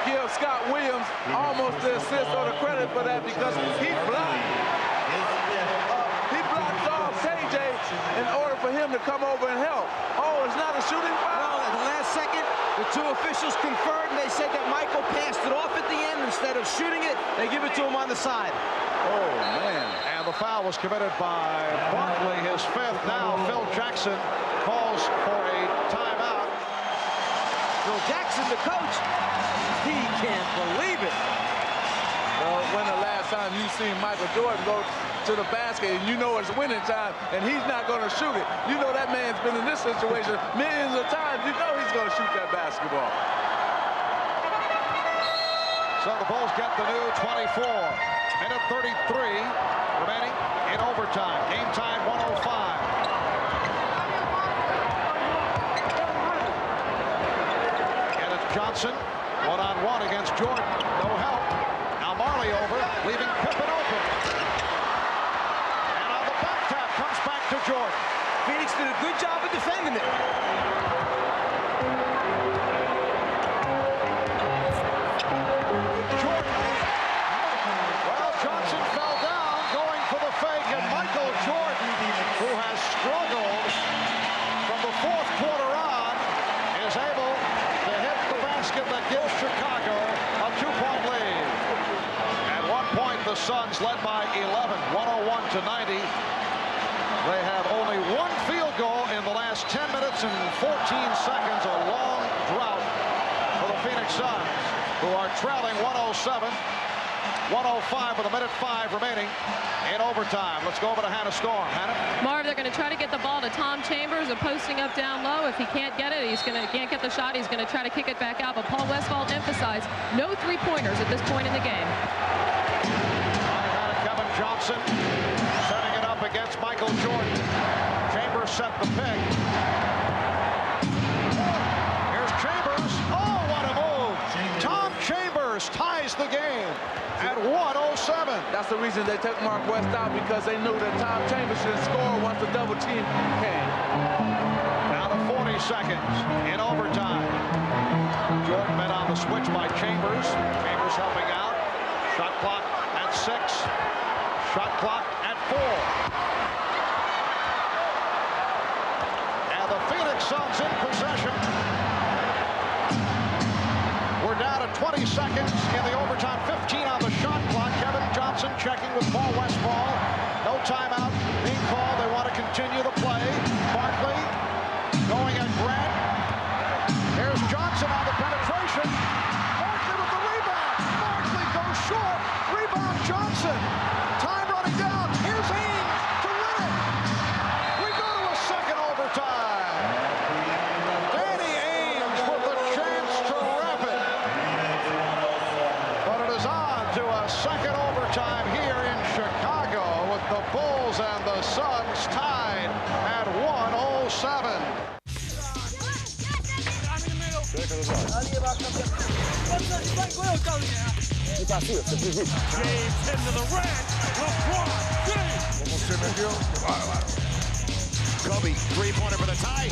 Give Scott Williams almost the assist or the credit for that because he blocked. He blocked off KJ in order for him to come over and help. Oh, it's not a shooting foul? Well, at the last second, the two officials conferred, and they said that Michael passed it off at the end. Instead of shooting it, they give it to him on the side. Oh, man. And the foul was committed by Barkley, his 5th. Now Phil Jackson calls for a timeout. Phil Jackson, the coach, he can't believe it. Well, when the last time you seen Michael Jordan go to the basket and you know it's winning time and he's not going to shoot it, you know that man's been in this situation millions of times. You know he's going to shoot that basketball. So the Bulls get the new 24. Minute 33 remaining in overtime. Game time 105. And it's Johnson one-on-one against Jordan. No help. Now Marley over, leaving Pippen open. And on the back tap comes back to Jordan. Phoenix did a good job of defending it. The Suns led by 11, 101-90. They have only one field goal in the last 10 minutes and 14 seconds. A long drought for the Phoenix Suns, who are trailing 107, 105 with a minute 5 remaining in overtime. Let's go over to Hannah Storm. Hannah? Marv, they're going to try to get the ball to Tom Chambers, posting up down low. If he can't get it, can't get the shot, he's going to try to kick it back out. But Paul Westphal emphasized no three-pointers at this point in the game. Johnson setting it up against Michael Jordan. Chambers set the pick. Here's Chambers. Oh, what a move. Tom Chambers ties the game at 107. That's the reason they took Mark West out, because they knew that Tom Chambers should score once the double team came. Now to 40 seconds in overtime. Jordan met on the switch by Chambers. Chambers helping out. Shot clock at 6. Shot clock at 4. And the Phoenix Suns in possession. We're down to 20 seconds in the overtime. 15 on the shot clock. Kevin Johnson checking with Paul Westphal. No timeout being called. They want to continue the play. Barkley going at Grant. Here's Johnson on the penetration. Barkley with the rebound. Barkley goes short. Rebound Johnson. Time running down. Here's Ames to win it. We go to a second overtime. Danny Ames with a chance to wrap it. But it is on to a second overtime here in Chicago with the Bulls and the Suns tied at 107. James into the rack. LeBron James. Kobe, three-pointer for the tie.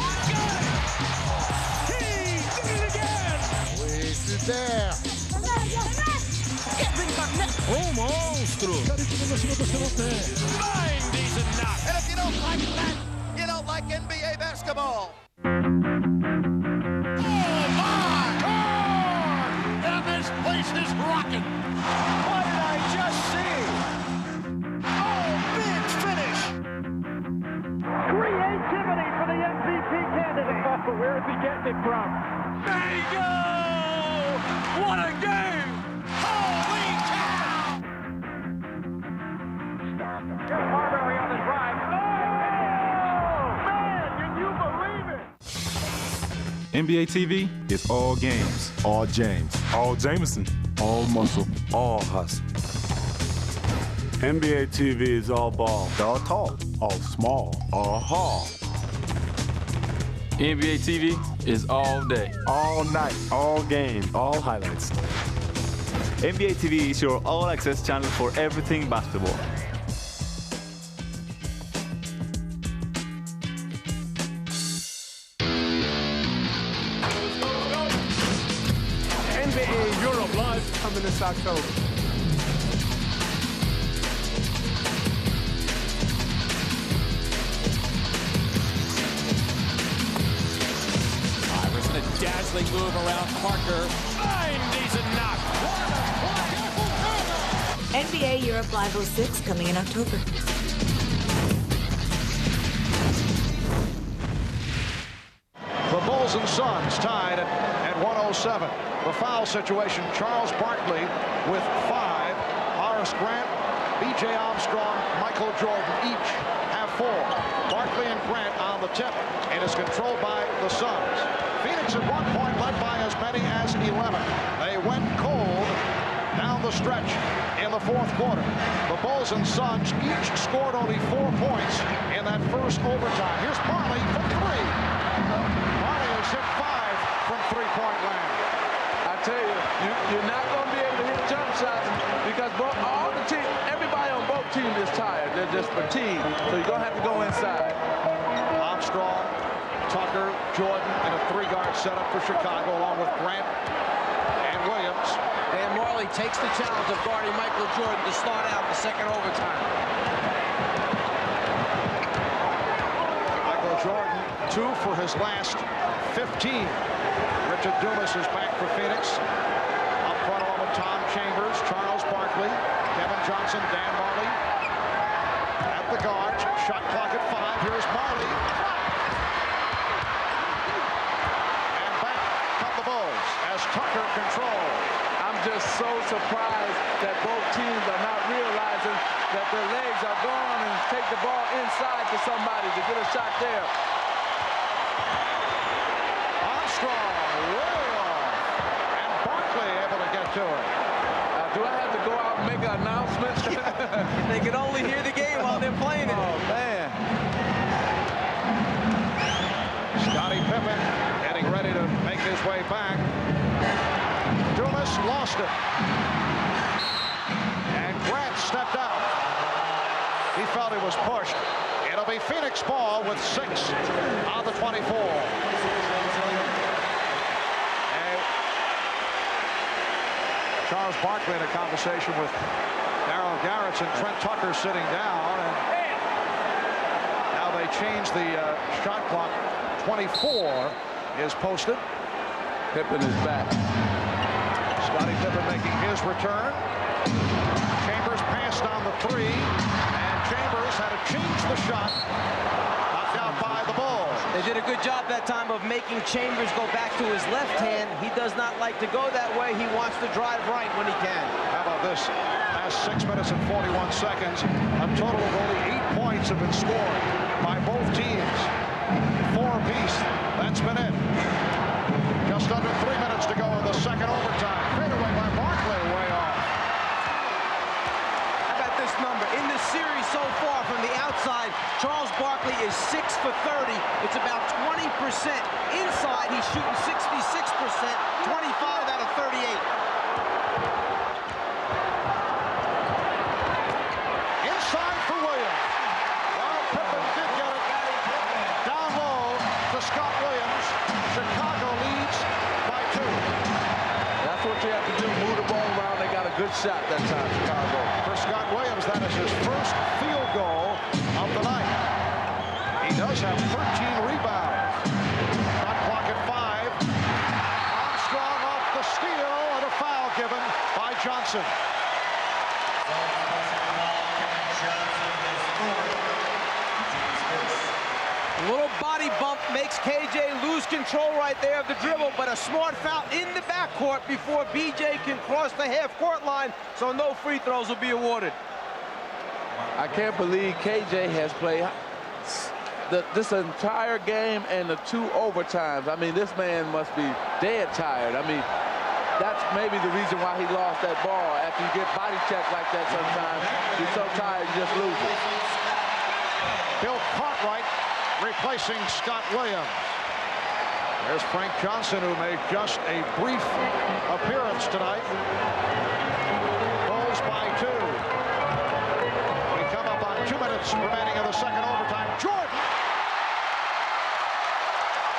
Good! He did it again! Wasted there. Oh, monstro! Fine, decent knock. And if you don't like that, you don't like NBA basketball. Oh, my God! And this place is rocking. What did I just see? Oh, big finish. Creativity for the MVP candidate. Where is he getting it from? Bingo! What a game! Holy cow! Marbury on the drive. Oh! Man, can you believe it? NBA TV is all games, all James, all Jameson, all muscle, all hustle. NBA TV is all ball, all tall, all small, all hall. NBA TV is all day. All night, all game, all highlights. NBA TV is your all-access channel for everything basketball. NBA Europe Live coming this October. Iverson, a dazzling move around Parker. Fine, decent knock. NBA Europe Live 06 coming in October. The Bulls and Suns tied at 107. The foul situation, Charles Barkley with 5. Horace Grant, B.J. Armstrong, Michael Jordan each have 4. Barkley and Grant on the tip. It is controlled by the Suns. Phoenix at one point led by as many as 11. They went cold down the stretch in the fourth quarter. The Bulls and Suns each scored only 4 points in that first overtime. Here's Marley from 3. Marley has hit 5 from three-point land. I tell you, you're not going to be able to hit jump shots because all the team, everybody on both teams is tired. They're just fatigued. So you're going to have to go inside. Armstrong, Tucker, Jordan in a 3-guard setup for Chicago along with Grant and Williams. Dan Marley takes the challenge of guarding Michael Jordan to start out the second overtime. Michael Jordan, 2 for his last 15. Richard Dumas is back for Phoenix. Up front along with Tom Chambers, Charles Barkley, Kevin Johnson, Dan Marley. At the guard, shot clock at 5. Here's Marley. And back come the Bulls as Tucker controls. I'm just so surprised that both teams are not realizing that their legs are gone and take the ball inside to somebody to get a shot there. Armstrong, way off. And Barkley able to get to it. Do I have to go out and make an announcement? They can only hear the game while they're playing it. Oh, man. Scottie Pippen getting ready to make his way back. Dumas lost it. And Grant stepped out. He felt he was pushed. It'll be Phoenix ball with 6 on the 24. And Charles Barkley in a conversation with Darryl Garrett and Trent Tucker sitting down. And now they change the shot clock. 24 is posted. Pippen is back. Scottie Pippen making his return. Chambers passed on the 3, and Chambers had to change the shot. Knocked out by the Bulls. They did a good job that time of making Chambers go back to his left hand. He does not like to go that way. He wants to drive right when he can. How about this? Last 6 minutes and 41 seconds. A total of only 8 points have been scored by both teams. 4 apiece. That's been it. Just under 3 minutes to go in the second overtime. Fadeaway by Barkley, way off. How about this number? In the series so far from the outside, Charles Barkley is 6 for 30. It's about 20%. Inside, he's shooting 66%, 25 out of 38. Inside for Williams. Well, Pippen did get it. Chicago leads by 2. That's what you have to do, move the ball around. They got a good shot that time, Chicago. For Scott Williams, that is his first field goal of the night. He does have 13 rebounds. Shot clock at 5. Armstrong off the steal and a foul given by Johnson. A little body bump makes KJ lose control right there of the dribble, but a smart foul in the backcourt before BJ can cross the half-court line, so no free throws will be awarded. I can't believe KJ has played this entire game and the 2 overtimes. I mean, this man must be dead tired. I mean, that's maybe the reason why he lost that ball. After you get body checked like that sometimes, you're so tired you just lose it. Bill Cartwright replacing Scott Williams. There's Frank Johnson, who made just a brief appearance tonight. Bulls by 2. We come up on 2 minutes remaining of the second overtime. Jordan!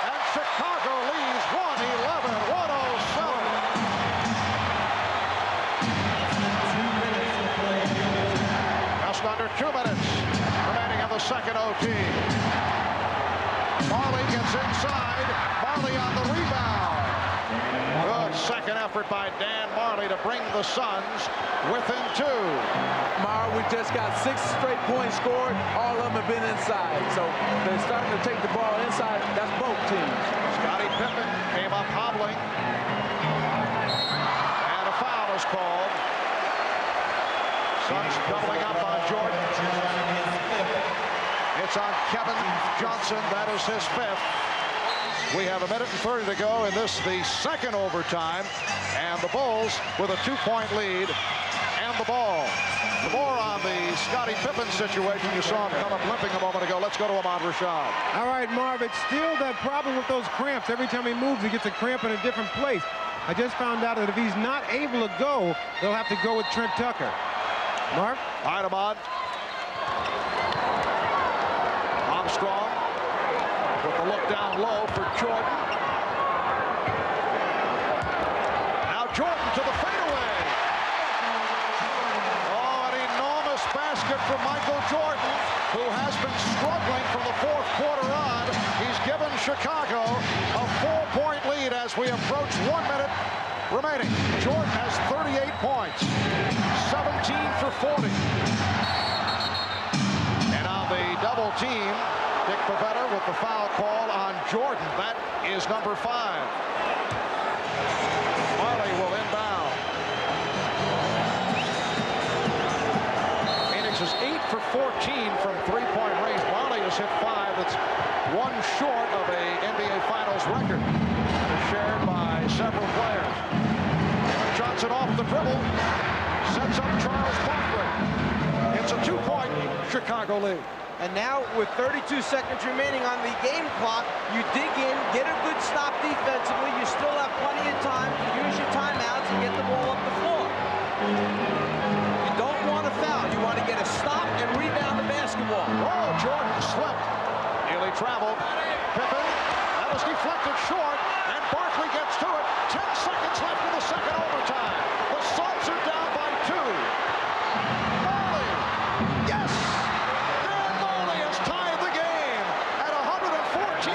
And Chicago leads 111-107. Just under 2 minutes remaining of the second OT. Marley gets inside. Marley on the rebound. Good second effort by Dan Marley to bring the Suns within 2. We just got 6 straight points scored. All of them have been inside. So they're starting to take the ball inside. That's both teams. Scottie Pippen came up hobbling. And a foul is called. Suns doubling up on Jordan. It's on Kevin Johnson. That is his 5th. We have 1 minute and 30 to go in this, the second overtime. And the Bulls with a 2-point lead and the ball. More on the Scottie Pippen situation. You saw him come up limping a moment ago. Let's go to Ahmad Rashad. All right, Marv, it's still that problem with those cramps. Every time he moves, he gets a cramp in a different place. I just found out that if he's not able to go, they'll have to go with Trent Tucker. Marv? All right, Ahmad. Armstrong with the look down low for Jordan. Now Jordan to the fadeaway. Oh, an enormous basket for Michael Jordan, who has been struggling from the 4th quarter on. He's given Chicago a 4-point lead as we approach 1 minute remaining. Jordan has 38 points, 17 for 40. And on the double team, Dick Pavetta with the foul call on Jordan. That is number 5. Marley will inbound. Phoenix is 8 for 14 from 3-point range. Marley has hit 5. That's 1 short of a NBA Finals record. Shared by several players. Johnson off the dribble. Sets up Charles Barkley. It's a 2-point Chicago lead. And now with 32 seconds remaining on the game clock, you dig in, get a good stop defensively. You still have plenty of time to use your timeouts and get the ball up the floor. You don't want to foul. You want to get a stop and rebound the basketball. Oh, Jordan slipped. Nearly traveled. Pippen. That was deflected short. And Barkley gets to it. 10 seconds left in the second overtime. The Suns are down by 2. Marley. Yes! Dan Marley has tied the game at 114.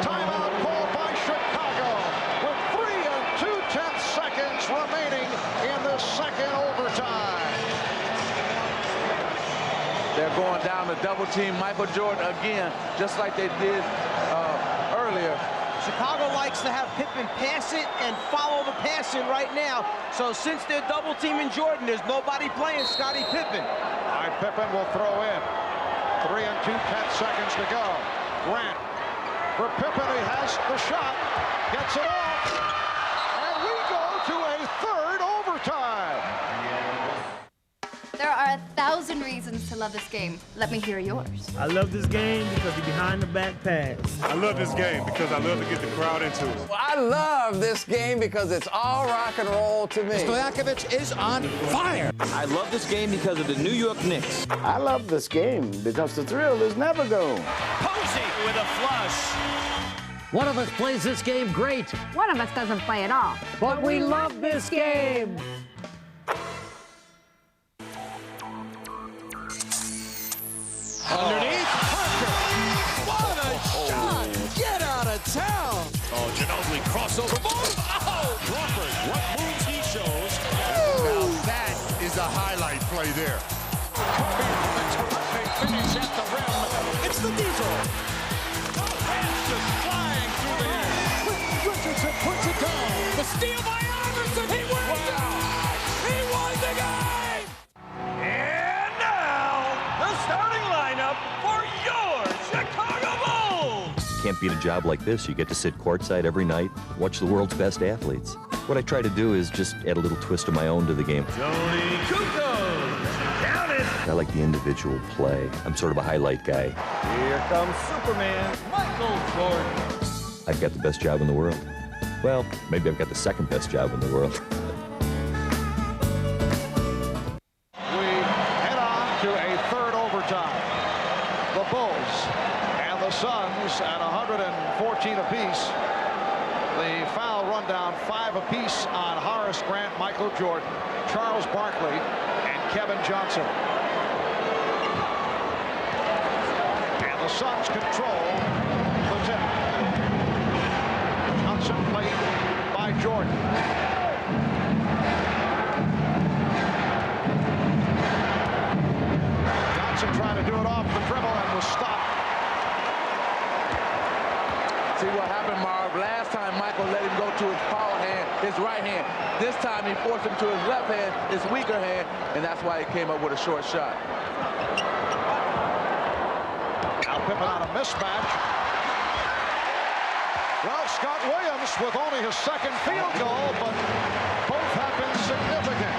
Timeout called by Chicago with 3 2/10 seconds remaining in the second overtime. They're going down to double team Michael Jordan again, just like they did earlier. Chicago likes to have Pippen pass it and follow the passing right now. So since they're double teaming Jordan, there's nobody playing Scottie Pippen. All right, Pippen will throw in. 3 2/10 seconds to go. Grant for Pippen. He has the shot. Gets it off. And we go to a 3rd overtime. There are 1,000 reasons to love this game. Let me hear yours. I love this game because the behind-the-back pass. I love this game because I love to get the crowd into it. Well, I love this game because it's all rock and roll to me. Stojakovic is on fire. I love this game because of the New York Knicks. I love this game because the thrill is never gone. Posey with a flush. One of us plays this game great. One of us doesn't play at all. But we love this game. Underneath, Parker. What a shot! Get out of town! Oh, Ginobili crossover move. Oh, Crawford, what moves he shows. Now that is a highlight play there. Kobe with a terrific finish at the rim. It's the Diesel. The pass just flying through the air. Richardson puts it down. The steal by Iverson. He wins it. He won the game. And now, the starting lineup for your Chicago Bulls. Can't beat a job like this. You get to sit courtside every night, watch the world's best athletes. What I try to do is just add a little twist of my own to the game. Tony Kukoc. Count it. I like the individual play. I'm sort of a highlight guy. Here comes Superman, Michael Jordan. I've got the best job in the world. Well, maybe I've got the second best job in the world. We head on to a third overtime. The Bulls and the Suns at 114 apiece. The foul rundown, 5 apiece on Horace Grant, Michael Jordan, Charles Barkley, and Kevin Johnson. And the Suns control the tip. Johnson played by Jordan. Johnson trying to do it off the dribble and was stopped. See what happened, Marv? Last time Michael let him go to his power hand, his right hand. This time he forced him to his left hand, his weaker hand, and that's why he came up with a short shot. Now Pippen on a mismatch. Well, Scott Williams with only his second field goal, but both have been significant.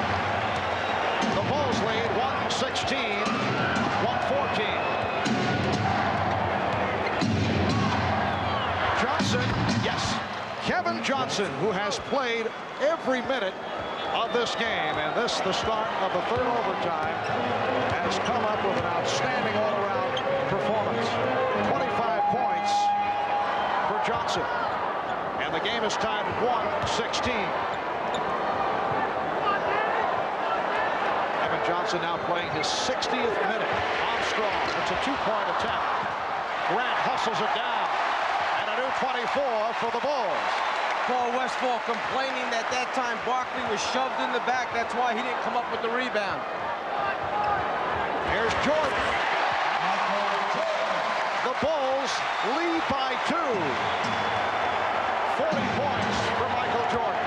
The Bulls lead 116-114. Johnson, yes, Kevin Johnson, who has played every minute of this game, and this, the start of the third overtime, has come up with an outstanding all-around performance. 25 points for Johnson, and the game is tied at 116. Kevin Johnson now playing his 60th minute. Armstrong, it's a two-point attack. Grant hustles it down. 24 for the Bulls. Paul Westphal complaining that time Barkley was shoved in the back. That's why he didn't come up with the rebound. Here's Jordan. The Bulls lead by 2. 40 points for Michael Jordan.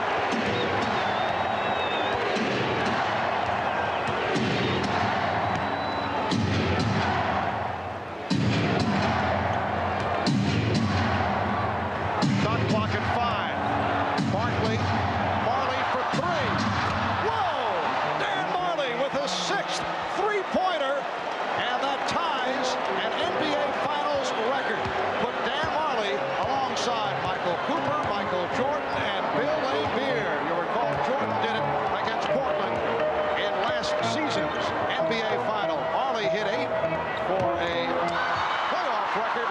Clock at 5. Barkley, Marley for 3. Whoa! Dan Marley with his 6th three-pointer, and that ties an NBA Finals record. Put Dan Marley alongside Michael Cooper, Michael Jordan, and Bill Laimbeer. You recall Jordan did it against Portland in last season's NBA Final. Marley hit 8 for a playoff record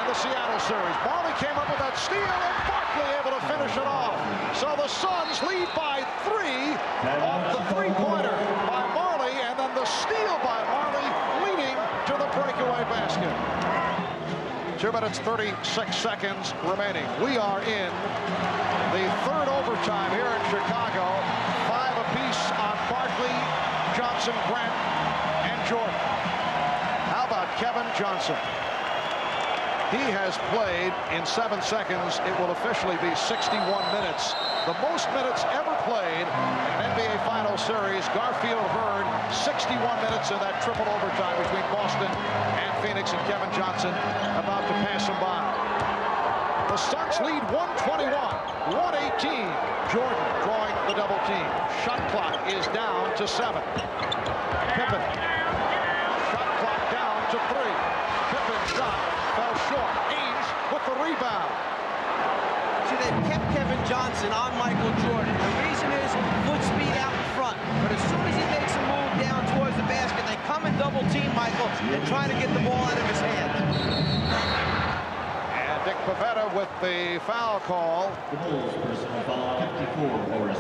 in the Seattle series. Marley came up with that steal, and Barkley able to finish it off. So the Suns lead by 3 off the three-pointer by Marley, and then the steal by Marley leading to the breakaway basket. 2 minutes, 36 seconds remaining. We are in the third overtime here in Chicago. 5 apiece on Barkley, Johnson, Grant, and Jordan. How about Kevin Johnson? He has played in 7 seconds. It will officially be 61 minutes. The most minutes ever played in an NBA Finals series. Garfield Heard, 61 minutes in that triple overtime between Boston and Phoenix, and Kevin Johnson about to pass him by. The Suns lead 121, 118. Jordan drawing the double team. Shot clock is down to 7. Pippen. Shot clock down to 3. Pippen shot. Fell short. Ames with the rebound. See, they've kept Kevin Johnson on Michael Jordan. The reason is foot speed out in front. But as soon as he makes a move down towards the basket, they come and double team Michael and trying to get the ball out of his hands. And Dick Pavetta with the foul call.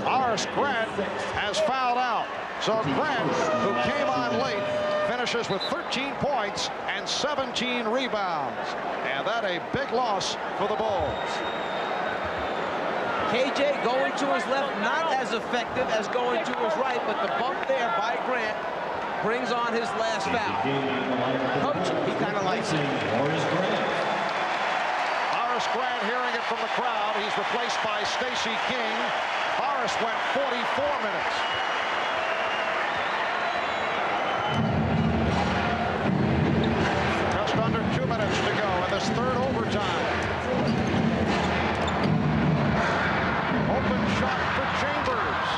Horace Grant has fouled out. So Grant, who came on late, finishes with 13 points and 17 rebounds. And that a big loss for the Bulls. KJ going to his left, not as effective as going to his right, but the bump there by Grant brings on his last foul. Coach, he kind of likes it. Horace Grant hearing it from the crowd. He's replaced by Stacey King. Horace went 44 minutes. Just under 2 minutes to go in this third overtime. Open shot for Chambers.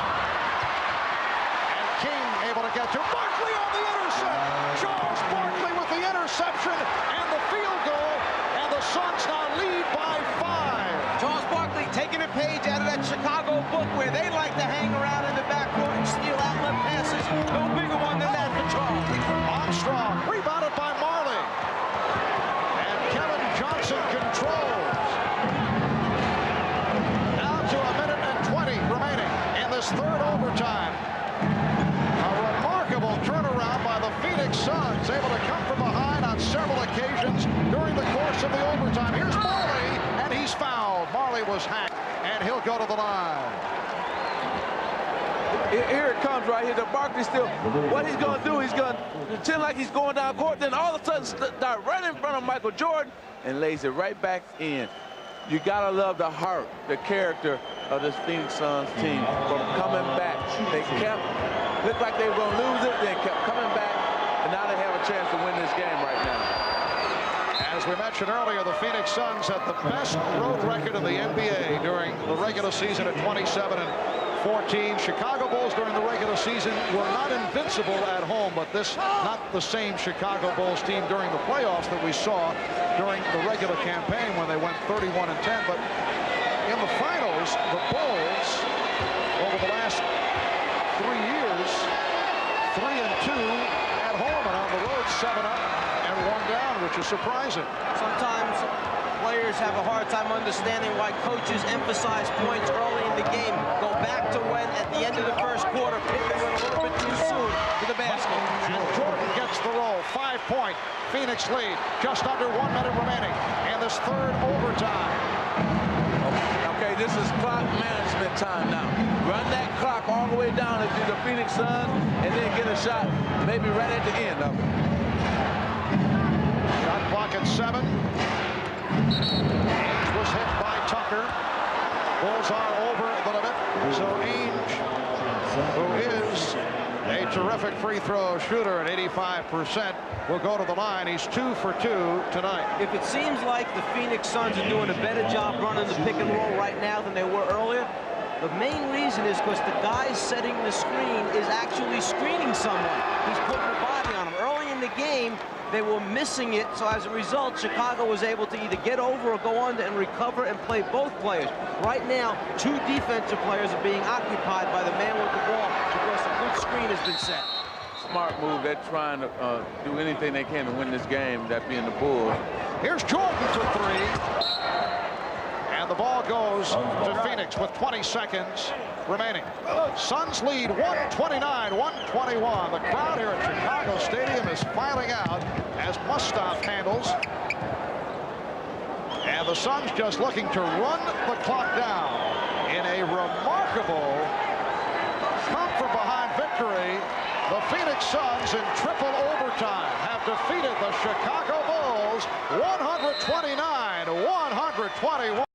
And King able to get to Barkley on the intercept. Charles Barkley with the interception and the field goal. And the Suns now lead by 5. Charles Barkley taking a page out of that Chicago book where they like to hang around in the backcourt and steal outlet passes. No bigger one than that for Charles. Armstrong rebounded by Majerle. And Kevin Johnson controls. Now to a minute and 20 remaining in this third overtime. A remarkable turnaround by the Phoenix Suns, able to come from behind on several occasions during the course of the overtime. Here's Majerle, and he's fouled. Majerle was hacked, and he'll go to the line. Here it comes right here. The Barkley still, what he's going to do, he's going to pretend like he's going down court, then all of a sudden start right in front of Michael Jordan and lays it right back in. You got to love the heart, the character of this Phoenix Suns team from coming back. They looked like they were going to lose it, then kept coming back, and now they have a chance to win this game right now. As we mentioned earlier, the Phoenix Suns had the best road record in the NBA during the regular season at 27-14. Chicago Bulls during the regular season were not invincible at home, but this not the same Chicago Bulls team during the playoffs that we saw during the regular campaign when they went 31-10. But in the finals, the Bulls, over the last 3 years, 3-2 at home, and on the road 7-up and 1 down, which is surprising. Sometimes players have a hard time understanding why coaches emphasize points early in the game. Go back to when, at the end of the first quarter, Pippen went a little bit too soon to the basket. And Jordan gets the roll. 5-point Phoenix lead. Just under 1 minute remaining in this third overtime. Okay, this is clock management time now. Run that clock all the way down if you're the Phoenix Suns, and then get a shot maybe right at the end of it. Shot clock at 7. Ainge was hit by Tucker. Bulls are over the limit. So Ainge, who is a terrific free throw shooter at 85%, will go to the line. He's 2 for 2 tonight. If it seems like the Phoenix Suns are doing a better job running the pick and roll right now than they were earlier, the main reason is because the guy setting the screen is actually screening someone. He's putting a body on him. Early in the game, they were missing it, so as a result, Chicago was able to either get over or go under and recover and play both players. Right now, 2 defensive players are being occupied by the man with the ball because a good screen has been set. Smart move. They're trying to do anything they can to win this game, that being the Bulls. Here's Jordan for 3. And the ball goes to Phoenix with 20 seconds remaining. Suns lead 129-121. The crowd here at Chicago Stadium is filing out as Mustaf handles. And the Suns just looking to run the clock down in a remarkable come-from-behind victory. The Phoenix Suns in triple overtime have defeated the Chicago Bulls 129-121.